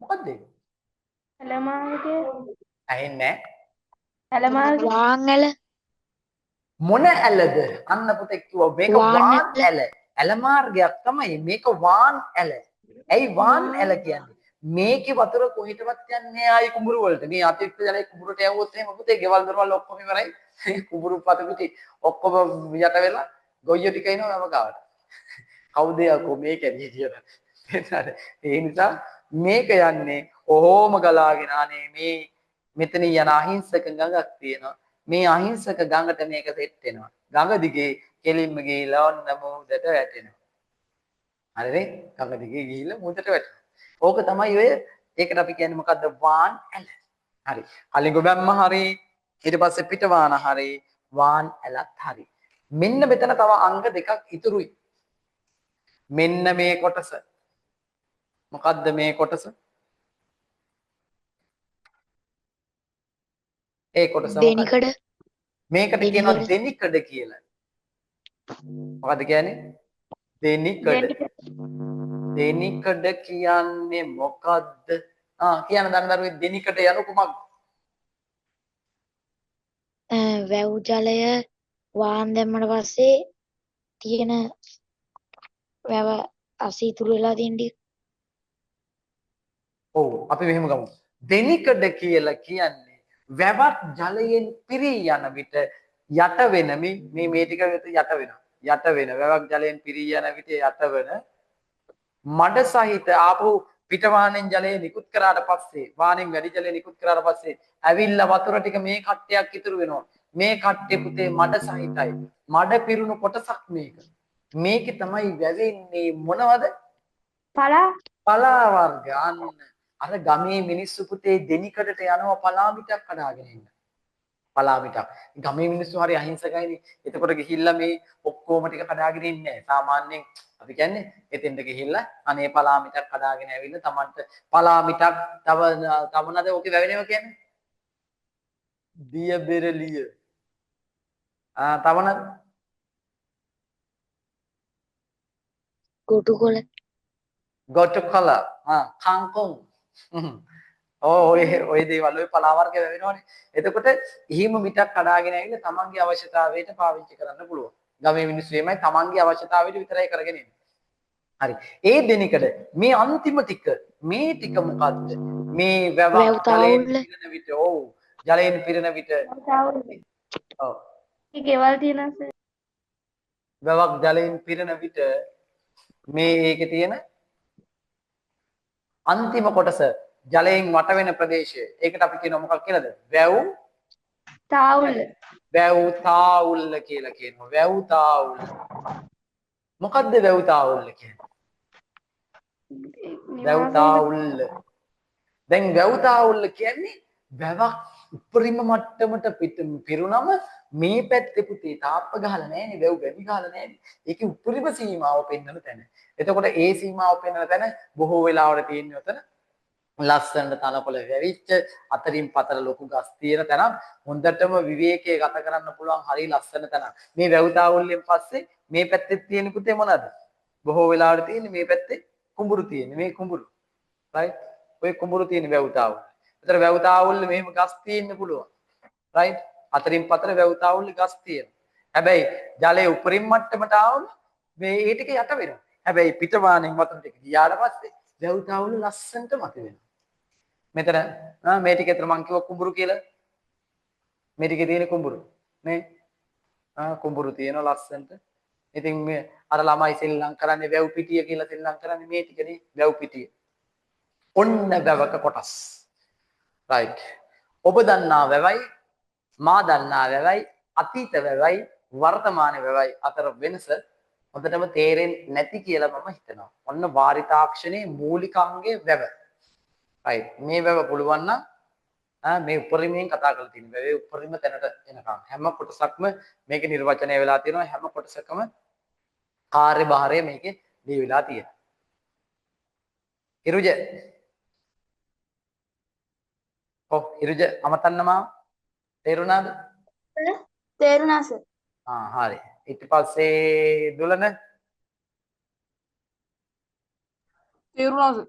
Speaker 1: මොකක්ද ඒක?
Speaker 2: ඇලමාර්ගය
Speaker 1: ඇහෙන්නේ
Speaker 2: ඇලමාර්ගය
Speaker 3: වාන් ඇල
Speaker 1: මොන ඇලද? අන්න පුතේ කිව්වා මේක වාන් ඇල. ඇල මාර්ගයක් තමයි මේක වාන් ඇල. ඇයි වාන් ඇල කියන්නේ? මේකේ වතුර කොහෙටවත් යන්නේ ආයි කුඹුරු වලට. මේ අතිරික්ත ජලය කුඹුරට යවුවොත් එහෙම පුතේ ගෙවල් දොරවල් ඔක්කොම ඉවරයි. කුඹුරු පත පිටි ඔක්කොම යට වෙලා ගොයියෝ ටික එනවා මම ගාවට. කවුද යකෝ මේක ඇදී කියලා. ඒ නිසා මේක යන්නේ ඔහොම ගලාගෙන අනේ මේ මෙතන යන අහිංසක ගඟක් තියෙනවා. මේ අහිංසක ගඟට මේක සෙට් වෙනවා. ගඟ දිගේ කෙලින්ම ගිහිලා ඔන්න මුහුදට වැටෙනවා. හරිද? ගඟ දිගේ ගිහිල්ලා මුහුදට වැටෙනවා. ඕක තමයි ඔය ඒකට අපි කියන්නේ මොකද්ද? වාන් ඇල. හරි. කලිඟු බැම්ම හරි ඊට පස්සේ පිටවාන හරි වාන් ඇලත් හරි. මෙන්න මෙතන තව අංග දෙකක් ඉතුරුයි. මෙන්න මේ කොටස. මොකද්ද මේ කොටස? ඒ කොටස මොකක්ද?
Speaker 3: දෙනිකඩ
Speaker 1: මේකට කියනවා දෙනිකඩ කියලා. මොකද්ද කියන්නේ? දෙනිකඩ. දෙනිකඩ කියන්නේ මොකද්ද? කියන දන්නදරුවේ දෙනිකඩ යනු කුමක්ද?
Speaker 3: වැව් ජලය වාන් දැම්මට පස්සේ තියෙන වැව අසීතුරු වෙලා තියෙන ටික.
Speaker 1: ඔව් අපි මෙහෙම ගමු. දෙනිකඩ කියලා කියන්නේ වැවක් ජලයෙන් පිරී යන විට යට වෙන මේ ටික යට වෙනවා. යට වෙන වැවක් ජලයෙන් පිරී යන විට යට වෙන මඩ සහිත ආපහු පිටවානෙන් ජලය නිකුත් කරාට පස්සේ වානෙන් වැඩි ජලය නිකුත් කරාට පස්සේ ඇවිල්ලා වතුර ටික මේ කට්ටයක් ඉතුරු වෙනවා. මේ කට්ටේ පුතේ මඩ සහිතයි. මඩ පිරුණු කොටසක් මේක. මේකේ තමයි වැවෙන්නේ මොනවද? පලා වර්ග. අර ගමේ මිනිස්සු පුතේ දෙනිකඩට යනවා පලා මිටක් කඩාගෙන ඉන්න. පලා මිටක්. ගමේ මිනිස්සු හරි අහිංසකයිනේ. එතකොට ගිහිල්ලා මේ ඔක්කොම ටික කඩාගෙන ඉන්නේ නැහැ. සාමාන්‍යයෙන් අපි කියන්නේ එතෙන්ට ගිහිල්ලා අනේ පලා මිටක් කඩාගෙන ඇවිල්ලා Tamanට පලා මිටක් තවනද ඔකේ වැවෙනව කියන්නේ? දිය බෙරළිය. තවනද?
Speaker 3: ගොටුකොළ
Speaker 1: ගොටුකොළ. කංකොන්. ඔය දේවල් ඔය පලා වර්ග වැවෙනවනේ. එතකොට එහෙම මිටක් කඩාගෙන ඇවිල්ලා තමන්ගේ අවශ්‍යතාවයට පාවිච්චි කරන්න පුළුවන්. ගමේ මිනිස්සු එමය තමන්ගේ අවශ්‍යතාවයට විතරයි කරගෙන ඉන්නේ. හරි. ඒ දෙනිකඩ මේ අන්තිම ටික මේ ටික මොකද්ද? මේ වැවක් ජලයෙන් පිරෙන විට ජලයෙන් පිරෙන විට ඔව්.
Speaker 2: ගෙවල් තියෙනස
Speaker 1: වැවක් ජලයෙන් පිරෙන විට මේ ඒකේ තියෙන අන්තිම කොටස ජලයෙන් වට වෙන ප්‍රදේශය. ඒකට අපි කියනවා මොකක් කියලාද? වැව්
Speaker 2: තාවුල්ල.
Speaker 1: වැව් තාවුල්ල කියලා කියනවා. වැව් තාවුල්ල. මොකද්ද වැව් තාවුල්ල කියන්නේ? වැව් තාවුල්ල. දැන් වැව් තාවුල්ල කියන්නේ වැවක් උපරිම මට්ටමට පිරුණම මේ පැත්තේ පුතේ තාප්ප ගහලා නැහැනේ වැව් ගැමි ගහලා නැහැනේ. ඒකේ උපරිම සීමාව පෙන්වන තැන. එතකොට ඒ සීමාව පෙන්වන තැන බොහෝ වෙලාවට තියෙන්නේ උතන ලස්සනට තනකොළ වැවිච්ච අතරින් පතර ලොකු ගස් තියෙන තැනක් හොඳටම විවේකයේ ගත කරන්න පුළුවන් හරි ලස්සන තැනක්. මේ වැව් තාවුල්ලෙන් පස්සේ මේ පැත්තේ තියෙන පුතේ මොනවද? බොහෝ වෙලාවට තියෙන්නේ මේ පැත්තේ කුඹුරු තියෙන්නේ. මේ කුඹුරු. රයිට්? ඔය කුඹුරු තියෙන වැව් තාවුල්ල. ඒතර වැව් තාවුල්ල මෙහෙම ගස් තියෙන්න පුළුවන්. රයිට්? අතරින් පතර වැව් තාවුල්ල ගස් තියෙනවා. හැබැයි ජලයේ උපරිම මට්ටමට ආවම මේ ඒ ටික යට වෙනවා. හැබැයි පිටවානෙන් වතුර ටික ගියාට පස්සේ වැව් තාවුල්ල ලස්සනට මතුවෙනවා. මෙතන මේ ටික ඇතර මං කිව්ව කුඹුරු කියලා. මේ ටිකේ තියෙන කුඹුරු. නේ? කුඹුරු තියෙනවා ලස්සනට. ඉතින් මේ අර ළමයි සෙල්ලම් කරන්නේ වැව් පිටිය කියලා සෙල්ලම් කරන්නේ මේ ටිකනේ වැව් පිටිය. ඔන්න වැවක කොටස්. රයිට්. ඔබ දන්නා වැවයි මා දන්නා වැවයි අතීත වැවයි වර්තමාන වැවයි අතර වෙනස හොඳටම තේරෙන්නේ නැති කියලා මම හිතනවා. ඔන්න වාරිතාක්ෂණයේ මූලිකාංගයේ වැව. right මේ වැව පුළුවන් නම් මේ උපරිමයෙන් කතා කරලා තියෙන වැවේ උපරිම තැනට එනකම් හැම කොටසක්ම මේකේ නිර්වචනය වෙලා තියෙනවා. හැම කොටසකම කාර්යභාරය මේකේ දී වෙලා තියෙනවා. ඉරුජ ඉරුජ අමතන්නමා තේරුණාද?
Speaker 2: තේරුණා සර්.
Speaker 1: හරි. ඊට පස්සේ දුලන
Speaker 2: තේරුණා සර්.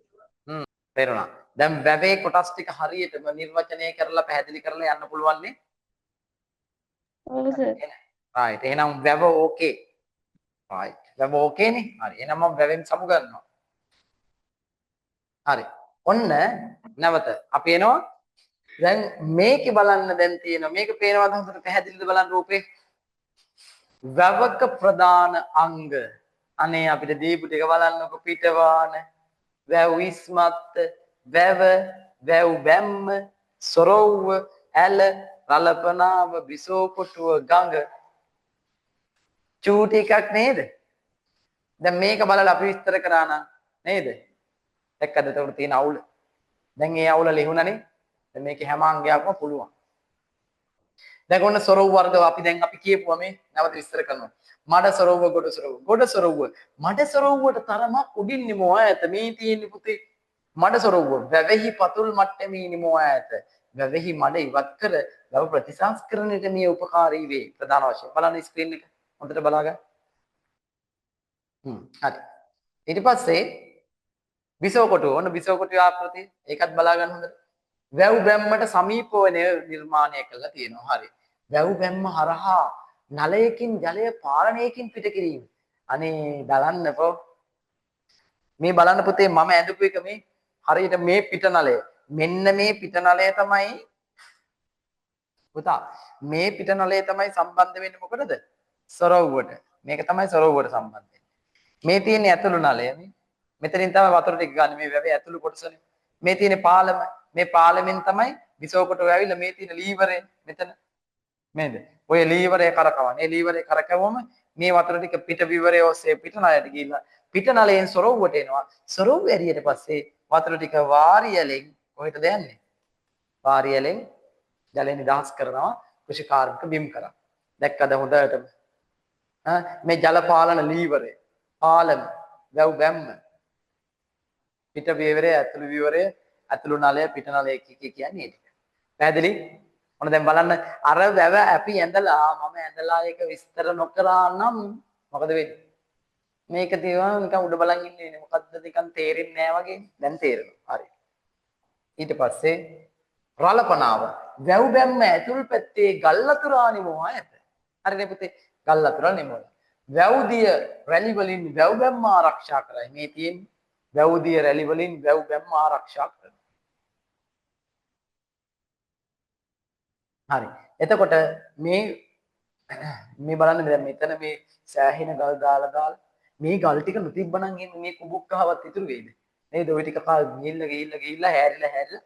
Speaker 1: තේරුණා. දැන් වැවේ කොටස් ටික හරියටම නිර්වචනය කරලා පැහැදිලි කරලා යන්න පුළුවන් නේ?
Speaker 2: ඔව් සර්.
Speaker 1: right. එහෙනම් වැව ඕකේ. right. වැව ඕකේ නේ? හරි. එහෙනම් මම වැවෙන් සමු ගන්නවා. හරි. ඔන්න නැවත අපි එනවා. දැන් මේකේ බලන්න දැන් තියෙනවා. මේක පේනවද හොඳට පැහැදිලිද බලන්න රූපේ? වැවක ප්‍රධාන අංග. අනේ අපිට දීපු ටික බලන්නකො පිටවාන, වැව් ඉස්මත්ත, වැව, වැව් බැම්ම, සොරව්ව, ඇල, රලපනාව, බිසෝකොටුව, ගඟ. චූටි එකක් නේද? දැන් මේක බලලා අපි විස්තර කරා නම් නේද? දැක්කද එතකොට තියෙන අවුල? දැන් ඒ අවුල ලිහුණනේ. දැන් මේකේ හැම අංගයක්ම පුළුවන්. දැන් ඔන්න සොරව් වර්ග අපි කියපුවා මේ නැවත විස්තර කරනවා. මඩ සොරව්ව, ගොඩ සොරව්ව. ගොඩ සොරව්ව. මඩ සොරව්වට තරමක් උඩින් නිමෝ ඈත මේ තියෙන්නේ පුතේ. මඩ සොරව්ව වැවෙහි පතුල් මට්ටමේ නිමෝ ඈත. වැවෙහි මඩ ඉවත් කර වැව ප්‍රතිසංස්කරණයට මේ උපකාරී වේ. ප්‍රධාන වශයෙන් බලන්න ස්ක්‍රීන් එක. හොඳට බලාගන්න. හරි. ඊට පස්සේ බිසව කොටුව. ඔන්න බිසව කොටුවේ ආකෘතිය. ඒකත් බලා ගන්න හොඳට. වැව් බැම්මට සමීපව නිර්මාණය කරලා තියෙනවා. හරි. වැව් බැම්ම හරහා නලයකින් ජලය පාලනයකින් පිට කිරීම. අනේ බලන්නකෝ. මේ බලන්න පුතේ මම ඇඳපු එක මේ හරියට මේ පිට නලය. මෙන්න මේ පිට නලය තමයි පුතා. මේ පිට නලය තමයි සම්බන්ධ වෙන්නේ මොකටද? සොරව්වට. මේක තමයි සොරව්වට සම්බන්ධ වෙන්නේ. මේ තියෙන්නේ ඇතුළු නලය මේ. මෙතනින් තමයි වතුර ටික ගන්න මේ වැවේ ඇතුළු කොටසනේ. මේ තියෙන්නේ පාලම. මේ පාලමෙන් තමයි විසෝකොට ඇවිල්ලා මේ තියෙන ලීවරේ මෙතන නේද? ඔය ලීවරේ කරකවන්නේ. ඒ ලීවරේ කරකවුවම මේ වතුර ටික පිට විවරේ ඔස්සේ පිට නලයට ගිහිල්ලා පිට නලයෙන් සොරව්වට එනවා. සොරව් ඇරියට පස්සේ වතුර ටික වාරියලෙන් කොහෙටද යන්නේ? වාරියලෙන් ජලය නිදහස් කරනවා කෘෂිකාර්මික බිම් කරා. දැක්කද හොඳටම? මේ ජල පාලන ලීවරේ පාලම වැව් බැම්ම පිට විවරය ඇතුළු විවරය ඇතුළු නලය පිට නලය කියන්නේ ඒක. පැහැදිලි? ඔන්න දැන් බලන්න අර වැව අපි ඇඳලා මම ඇඳලා ඒක විස්තර නොකරා නම් මොකද වෙන්නේ? මේක තියනවා නිකන් උඩ බලන් ඉන්නේ මොකද්ද නිකන් තේරෙන්නේ නැහැ වගේ. දැන් තේරෙනවා. හරි. ඊට පස්සේ රලපනාව වැව් බැම්ම ඇතුළු පැත්තේ ගල් අතුරා නිමවා ඇත. හරිනේ පුතේ? ගල් අතුරා නිමවා. වැව්දිය රැලි වලින් වැව් බැම්ම ආරක්ෂා කරයි. මේ තියෙන්නේ වැව්දිය රැලි වලින් වැව් බැම්ම ආරක්ෂා කරනවා. හරි. එතකොට මේ බලන්න දැන් මෙතන මේ සෑහෙන ගල් දාලා මේ ගල් ටික නොතිබ්බනම් එන්නේ මේ කුඹුක් ගහවත් ඉතුරු වෙයිද? නේද? ওই ටික කාල ගිහිල්ලා හැරිලා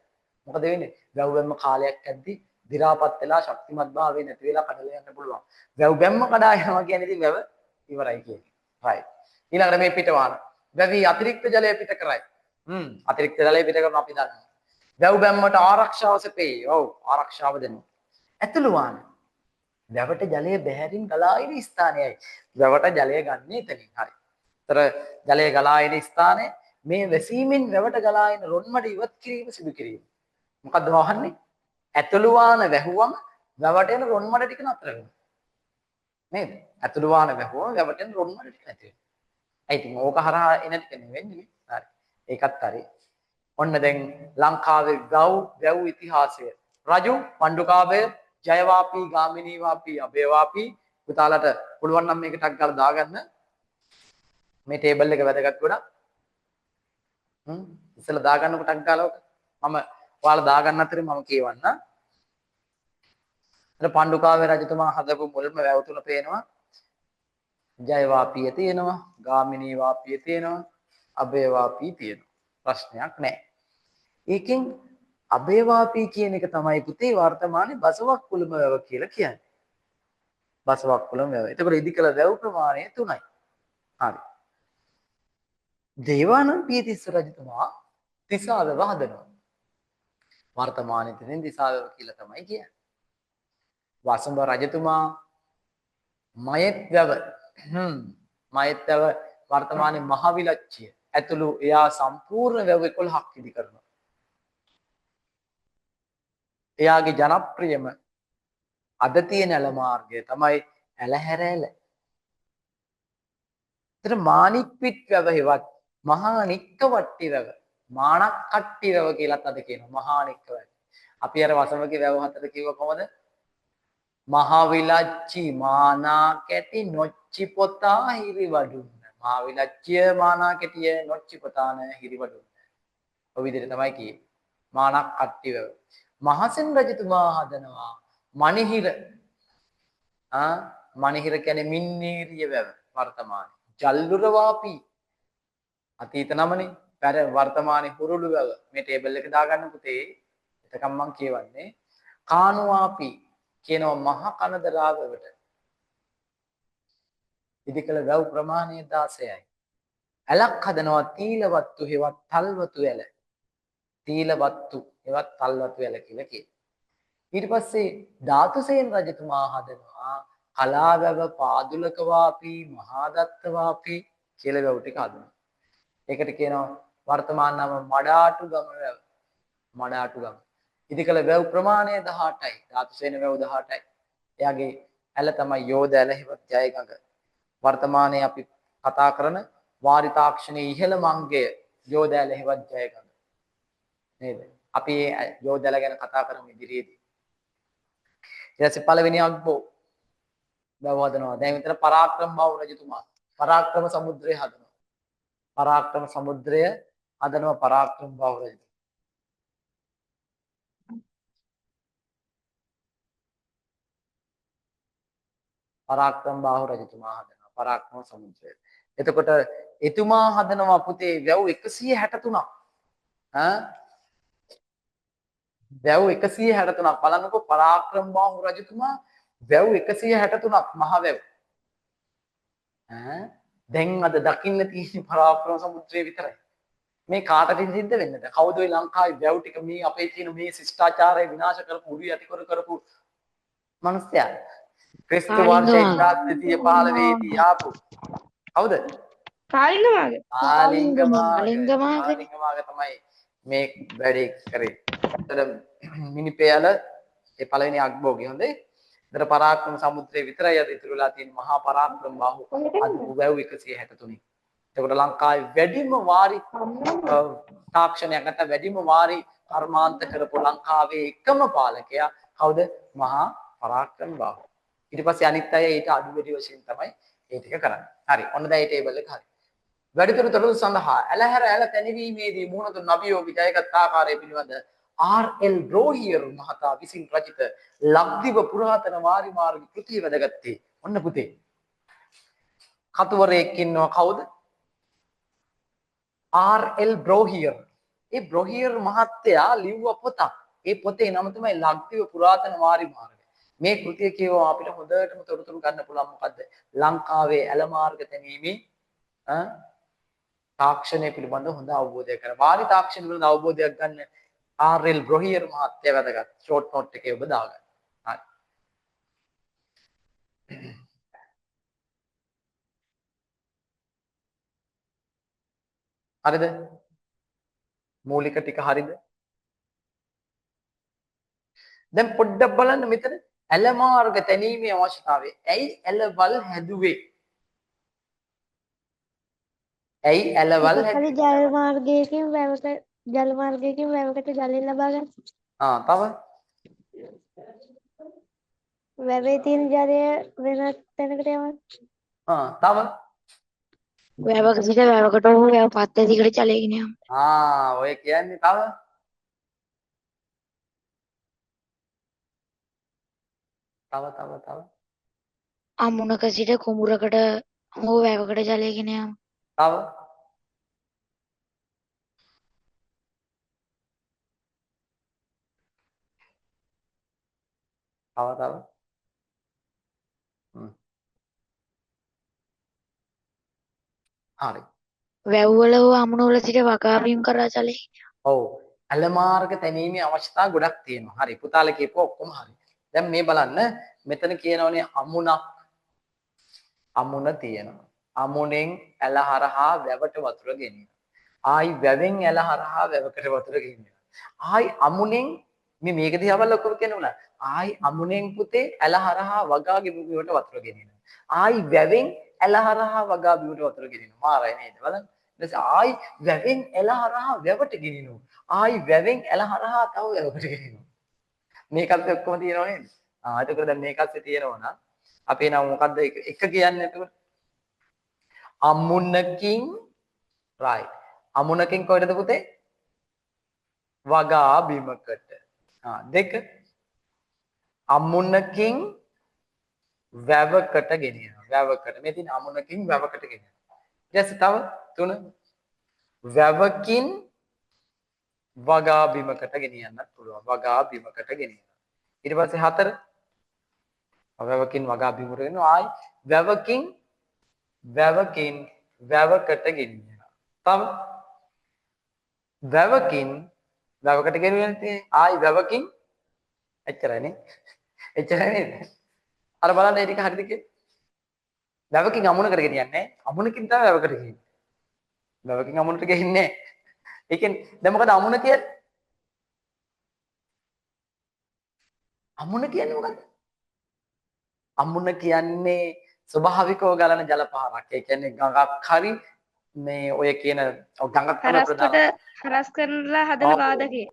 Speaker 1: මොකද වෙන්නේ? වැව් බැම්ම කාලයක් ඇද්දි දි รา පත් වෙලා ශක්තිමත් භාවය නැති වෙලා කඩලා යන්න පුළුවන්. වැව් බැම්ම කඩා යනවා කියන්නේ ඉතින් වැව ඉවරයි කියන්නේ. right. ඊළඟට මේ පිටවාන. වැවි අතිරික්ත ජලය පිට කරයි. අතිරික්ත ජලය පිට කරන අපි දන්නවා. වැව් බැම්මට ආරක්ෂාව සැපේ. ඔව් ආරක්ෂාව දෙනවා. ඇතුළු වාන. වැවට ජලය බැහැරින් ගලා එන ස්ථානයයි. වැවට ජලය ගන්න එතනින්. හරි. ඒතර ජලය ගලා එන ස්ථානය මේ වැසීමෙන් වැවට ගලා එන රොන්මඩ ඉවත් කිරීම සිදු කිරීම. මොකද්ද වහන්නේ? ඇතුළු වාන වැහුවම වැවට එන රොන්මඩ ටික නතර වෙනවා. නේද? ඇතුළු වාන වැහුවම වැවට එන රොන්මඩ ටික නැති වෙනවා. ඒ ඉතින් ඕක හරහා එන ටික නෙවෙන්නේ. හරි. ඒකත් හරි. ඔන්න දැන් ලංකාවේ වැව් ඉතිහාසය. රජු පණ්ඩුකාභය ජයවාපී ගාමිණී වාපී අබේවාපී පුතාලට පුළුවන් නම් මේක ටක් ගාලා දාගන්න මේ ටේබල් එක වැදගත් ගොඩක් ඉස්සෙල්ලා දාගන්නකො ටක් ගාලා මම ඔයාලා දාගන්න අතරේ මම කියවන්න අර පණ්ඩුකාභය රජතුමා හදපු මුල්ම වැව් තුන පේනවා ජයවාපීය තියෙනවා ගාමිණී වාපීය තියෙනවා අබේවාපී තියෙනවා ප්‍රශ්නයක් නැහැ ඒකෙන් අබේවාපී කියන එක තමයි පුතේ වර්තමානයේ බසවක් කුළුම වැව කියලා කියන්නේ. බසවක් කුළුම වැව. එතකොට ඉදිකල වැව් ප්‍රමාණය 3යි. හරි. දේවානම්ද පියතිස්ස රජතුමා තිසාවැව හදනවා. වර්තමානයේ තියෙන තිසාවැව කියලා තමයි කියන්නේ. වසඹ රජතුමා මයෙත් වැව මයෙත් වැව වර්තමානයේ මහවිලච්චිය ඇතුළු එයා සම්පූර්ණ වැව 11ක් ඉදි කරනවා. එයාගේ ජනප්‍රියම අද තියෙන ඇල මාර්ගය තමයි ඇලහැරැල. ඒතර මාණික්පිට වැව හෙවත් මහා නික්කවට්ටි වැව මාණක්කට්ටි වැව කියලාත් අද කියනවා මහා නික්ක වැව. අපි අර වසමගේ වැව හතර කිව්ව කොහොමද? මහවිලච්චි මානා කැටි නොච්චි පොතා හිරිවඩුන්න. මහවිලච්චිය මානා කැටිය නොච්චි පොතාන හිරිවඩුන්න. ඔය විදිහට තමයි කියේ. මාණක්කට්ටි වැව. මහසෙන් රජතුමා හදනවා මණිහිර. මණිහිර කියන්නේ මින්නේරිය වැව වර්තමානයේ. ජල්දුරවාපී අතීත නමනේ. පෙර වර්තමානයේ හුරුළු වැව. මේ ටේබල් එක දාගන්න පුතේ. එතකම් මම කියවන්නේ කානුවාපී කියනවා මහ කනදරාවවට. ඉදිකල වැව් ප්‍රමාණය 16යි. ඇලක් හදනවා තීලවත්තු හෙවත් තල්වතු ඇල. තීලවත්තු හෙවත් තල්වතු ඇල කියලා කියනවා. ඊට පස්සේ ධාතුසේන රජතුමා හදනවා කලාවැව පාදුලක වාපී මහාදත්ත වාපී කියලා වැව් ටික හදනවා. ඒකට කියනවා වර්තමාන නම මඩාටුගම වැව. මඩාටුගම. ඉදිකල වැව් ප්‍රමාණය 18යි. ධාතුසේන වැව් 18යි. එයාගේ ඇල තමයි යෝධ ඇල හෙවත් ජයගඟ. වර්තමානයේ අපි කතා කරන වාරි තාක්ෂණයේ ඉහළම අංගය යෝධ ඇල හෙවත් ජයගඟ. නේද? අපි යෝධ ඇල ගැන කතා කරමු ඉදිරියේදී. ඊට පස්සේ පළවෙනි අග්බෝ වැව හදනවා. දැන් විතර පරාක්‍රම බහු රජතුමා පරාක්‍රම සමුද්‍රය හදනවා. පරාක්‍රම සමුද්‍රය හදනවා පරාක්‍රම බහු රජතුමා. පරාක්‍රම බාහු රජතුමා හදනවා පරාක්‍රම සමුද්‍රය. එතකොට එතුමා හදනවා පුතේ වැව් 163ක්. වැව් 163ක් බලන්නකො පරාක්‍රම බාහු රජතුමා වැව් 163ක් මහ වැව්. දැන් අද දකින්න තියෙන පරාක්‍රම සමුද්‍රය විතරයි. මේ කාටද සිද්ධ වෙන්නද? කවුද ওই ලංකාවේ වැව් ටික මේ අපේ තියෙන මේ ශිෂ්ටාචාරය විනාශ කරපු උරු යටි කරපු මනුස්සයා? ක්‍රිස්තු වර්ෂ 1215 දී ආපු කවුද?
Speaker 2: කාලිංගමාගේ
Speaker 3: කාලිංගමාගේ
Speaker 1: තමයි මේ වැඩේ කරේ. එතන මිනිපෙයල ඒ පළවෙනි අග්බෝගේ හොඳේ. ඒතර පරාක්‍රම සමුද්‍රය විතරයි අද ඉතුරු වෙලා තියෙන මහා පරාක්‍රම බාහු අද වැව් 163. එතකොට ලංකාවේ වැඩිම වාරි තාක්ෂණයක් නැත්නම් වැඩිම වාරි කර්මාන්ත කරපු ලංකාවේ එකම පාලකයා කවුද? මහා පරාක්‍රම බාහු. ඊට පස්සේ අනිත් අය ඊට අඩු වැඩි වශයෙන් තමයි ඒ ටික කරන්නේ. හරි. ඔන්න දැන් මේ ටේබල් එක හරි. වැඩිදුර තොරතුරු සඳහා ඇලහැර ඇල තැනවීමේදී මුහුණ දුන් අභියෝග ජයගත් ආකාරය පිළිබඳ ආර්.එල්. බ්‍රෝහියර් මහතා විසින් රචිත ලක්දිව පුරාතන වාරි මාර්ග කෘතිය වැදගත්තේ. ඔන්න පුතේ. කතුවරයෙක් ඉන්නවා කවුද? ආර්.එල්. බ්‍රෝහියර්. ඒ බ්‍රෝහියර් මහත්තයා ලිව්ව පොතක්. ඒ පොතේ නම තමයි ලක්දිව පුරාතන වාරි මාර්ග. මේ කෘතිය කියවම අපිට හොඳටම තොරතුරු ගන්න පුළුවන් මොකද්ද? ලංකාවේ ඇල මාර්ග තැනීමේ තාක්ෂණය පිළිබඳ හොඳ අවබෝධයක් ගන්න. වාරි තාක්ෂණ පිළිබඳ අවබෝධයක් ගන්න ආර්.එල්. බ්‍රෝහියර් මහත්තයා වැදගත්. ෂෝට් නෝට් එකේ ඔබ දාගන්න. හරි. හරිද? මූලික ටික හරිද? දැන් පොඩ්ඩක් බලන්න මෙතන ඇල මාර්ග තැනීමේ අවශ්‍යතාවය. ඇයි ඇලවල් හැදුවේ? ඇයි ඇලවල් හැදුවේ?
Speaker 3: ජල මාර්ගයකින් වැවකට ජලය ලබා ගන්න.
Speaker 1: තව
Speaker 3: වැවේ තියෙන ජලය වෙනත් තැනකට යවන්න.
Speaker 1: තව
Speaker 3: වැවක සිට වැවකට හෝ වැව පද්ධතියකට ජලය ගෙන යාම.
Speaker 1: ඔය කියන්නේ තව
Speaker 3: අමුණක සිට කුඹුරකට හෝ වැවකට ජලය ගෙන යාම.
Speaker 1: තව තව. හ්ම්. හරි.
Speaker 3: වැව් වල හෝ අමුණු වල සිට වගාවීම් කරා ජලය.
Speaker 1: ඔව්. ඇල මාර්ග තැනීමේ අවස්ථා ගොඩක් තියෙනවා. හරි. පුතාලා කියපුව ඔක්කොම හරි. දැන් මේ බලන්න මෙතන කියනවනේ අමුණ තියෙනවා. අමුණෙන් ඇල හරහා වැවට වතුර ගෙනියනවා. ආයි වැවෙන් ඇල හරහා වැවකට වතුර ගෙනියනවා. ආයි අමුණෙන් මේක දිහා බලලා ඔක්කොම කියනවා. ආයි අමුණෙන් පුතේ ඇල හරහා වගා බිමට වතුර ගෙනියනවා. ආයි වැවෙන් ඇල හරහා වගා බිමට වතුර ගෙනියනවා. මාරයි නේද? බලන්න. ඊට පස්සේ ආයි වැවෙන් ඇල හරහා වැවට ගෙනියනවා. ආයි වැවෙන් ඇල හරහා තව වැවකට ගෙනියනවා. මේකත් ඔක්කොම තියෙනව නේද? එතකොට දැන් මේකත් තියෙනවා නම් අපේ නම මොකද්ද එක කියන්නේ එතකොට? අමුණකින් right. අමුණකින් කොහෙද පුතේ? වගා බිමකට. දෙක. අමුණකින් වැවකට ගෙනියනවා. වැවකට. මේ තියෙන අමුණකින් වැවකට ගෙනියනවා. ඊට පස්සේ තව තුන. වැවකින් වගා බිමකට ගෙනියන්නත් පුළුවන්. වගා බිමකට ගෙනියනවා. ඊට පස්සේ හතර. වැවකින් වගා බිමකට ගෙනියනවා. ආයි වැවකින් වැවකට ගෙනියනවා. තව වැවකින් වැවකට ගෙනියන්නේ ආයි වැවකින් එච්චරයි නේ. එච්චරයි නේද? අර බලන්න මේ ටික හරිද කියලා. වැවකින් අමුණකට ගෙනියන්නේ අමුණකින් තමයි වැවකට ගෙනියන්නේ. වැවකින් අමුණට ගෙහින්නේ. ඒ කියන්නේ දැන් මොකද අමුණ කියන්නේ? අමුණ කියන්නේ මොකද්ද? අමුණ කියන්නේ ස්වභාවිකව ගලන ජල පහරක්. ඒ කියන්නේ ගඟක් හරි මේ ඔය කියන ගඟක් කරන ප්‍රධාන
Speaker 2: හරස් කරනලා හදන වාදකය.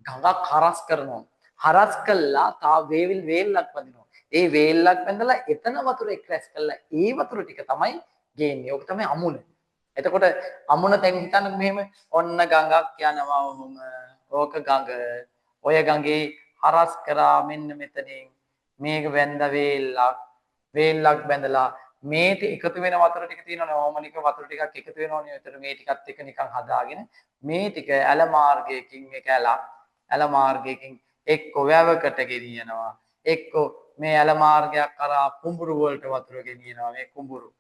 Speaker 1: ගඟක් හරස් කරනවා. හරස් කළා තා වේලක් වදිනවා. ඒ වේලක් වැඳලා එතන වතුර එක් රැස් කළා. ඒ වතුර ටික තමයි ගේන්නේ. ඕක තමයි අමුණ. එතකොට අමුණ දැන් හිතන්න මෙහෙම ඔන්න ගඟක් යනවා වුම ඕක ගඟ. ඔය ගඟේ හරස් කරා මෙන්න මෙතනින් මේක වැඳ වේලක් බැඳලා මේට එකතු වෙන වතුර ටික තියෙනවනේ ඕමනික වතුර ටිකක් එකතු වෙනවනේ. ඒතර මේ ටිකත් එක නිකන් හදාගෙන මේ ටික ඇල මාර්ගයකින් මේක ඇල මාර්ගයකින් එක්ක වැවකට ගෙනියනවා. එක්ක මේ ඇල මාර්ගයක් කරා කුඹුරු වලට වතුර ගෙනියනවා. මේ කුඹුරු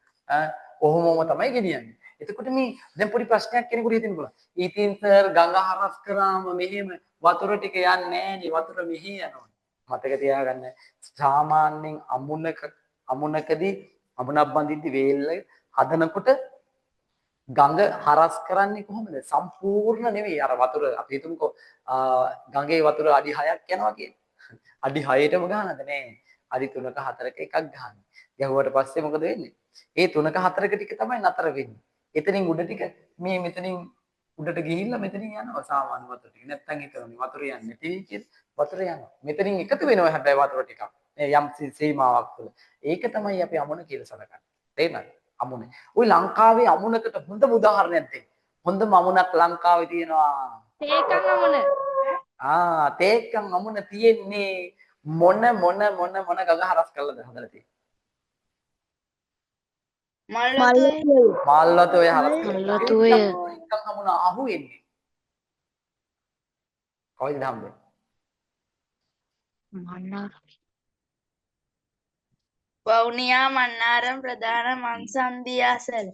Speaker 1: ඔහොමම තමයි ගෙනියන්නේ. එතකොට මේ දැන් පොඩි ප්‍රශ්නයක් කෙනෙකුට හිතෙන්න පුළුවන්. ඉතින් සර් ගඟ හරස් කරාම මෙහෙම වතුර ටික යන්නේ නෑනේ. වතුර මෙහි යනවා. මතක තියාගන්න සාමාන්‍යයෙන් අමුණකදී අමුණක් බඳිද්දි වේල්ල හදනකොට ගඟ හරස් කරන්නේ කොහොමද? සම්පූර්ණ නෙවෙයි. අර වතුර අපි හිතමුකෝ ගඟේ වතුර අඩි 6ක් යනවා කියන්නේ. අඩි 6ටම ගහනද නෑ. අඩි 3ක 4ක එකක් ගහන්නේ. ගැහුවට පස්සේ මොකද වෙන්නේ? ඒ 3ක 4ක ටික තමයි නතර වෙන්නේ. එතනින් උඩ ටික මේ මෙතනින් උඩට ගිහිල්ලා මෙතනින් යනවා සාමාන්‍ය වතුර ටික. නැත්තම් හිතන්නේ වතුර යන්නේ නැති කියලා වතුර යනවා. මෙතනින් එකතු වෙනවා හැබැයි වතුර ටිකක්. යම් සීමාවක් තුළ. ඒක තමයි අපි අමුණ කියලා සලකන්නේ. තේරෙනවද? අමුණ. ওই ලංකාවේ අමුණකට හොඳම උදාහරණයක් දෙන්න. හොඳම අමුණක් ලංකාවේ තියෙනවා.
Speaker 2: තේකන් අමුණ.
Speaker 1: තේකන් අමුණ තියෙන්නේ මොන ගඟ හරස් කළාද හදලා තියෙන්නේ? මල්වතු ඔය හරස්
Speaker 3: මල්වතුය.
Speaker 1: තේකන් අමුණ අහුවෙන්නේ. කොයිද හම්බෙන්නේ?
Speaker 3: මන්නාර.
Speaker 4: වවුනියා මන්නාරම් ප්‍රධාන මංසන්ධිය අසල.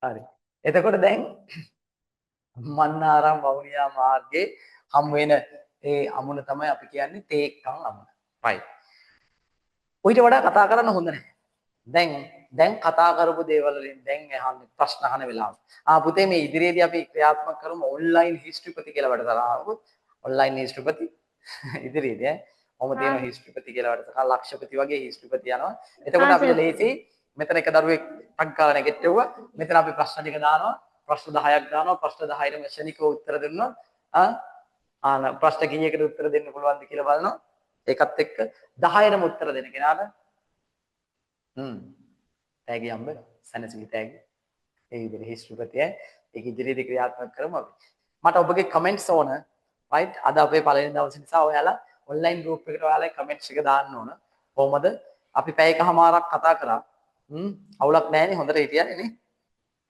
Speaker 1: හරි. එතකොට දැන් මන්නාරම් වවුනියා මාර්ගයේ හම් වෙන ඒ අමුණ තමයි අපි කියන්නේ තේක්කම් අමුණ. right. ඔයිට වඩා කතා කරන්න හොඳ නැහැ. දැන් කතා කරපු දේවල් වලින් දැන් අහන්නේ ප්‍රශ්න අහන වෙලාව. පුතේ මේ ඉදිරියේදී අපි ක්‍රියාත්මක කරමු ඔන්ලයින් හිස්ටරිපති කියලා වැඩසටහනක්. ඔන්ලයින් හිස්ටරිපති ඉදිරියේදී ඔහොම තියෙන හිස්ටරිපති කියලා වැඩසටහන ලක්ෂපති වගේ හිස්ටරිපති යනවා. එතකොට අපිට ලේසි මෙතන එක දරුවෙක් ටක් ගාලා නැගෙට්ටුවා. මෙතන අපි ප්‍රශ්න ටික දානවා. ප්‍රශ්න 10ක් දානවා. ප්‍රශ්න 10යිම ශනිකව උත්තර දෙන්නවා. ප්‍රශ්න කීයකට උත්තර දෙන්න පුළුවන්ද කියලා බලනවා. ඒකත් එක්ක 10යිම උත්තර දෙන කෙනාට තෑගි හම්බ වෙනවා. සනසිලි තෑගි. ඒ විදිහට හිස්ටරිපතිය ඒක ඉදිරියේදී ක්‍රියාත්මක කරමු අපි. මට ඔබගේ කමෙන්ට්ස් ඕන. right අද අපේ පළවෙනි දවසේ නිසා ඔයාලා ඔන්ලයින් ගෲප් එකට ඔයාලා කමෙන්ට්ස් එක දාන්න ඕන. කොහොමද? අපි පැයකමාරක් කතා කරා. අවුලක් නැහැ නේ හොඳට හිටියනේ නේ.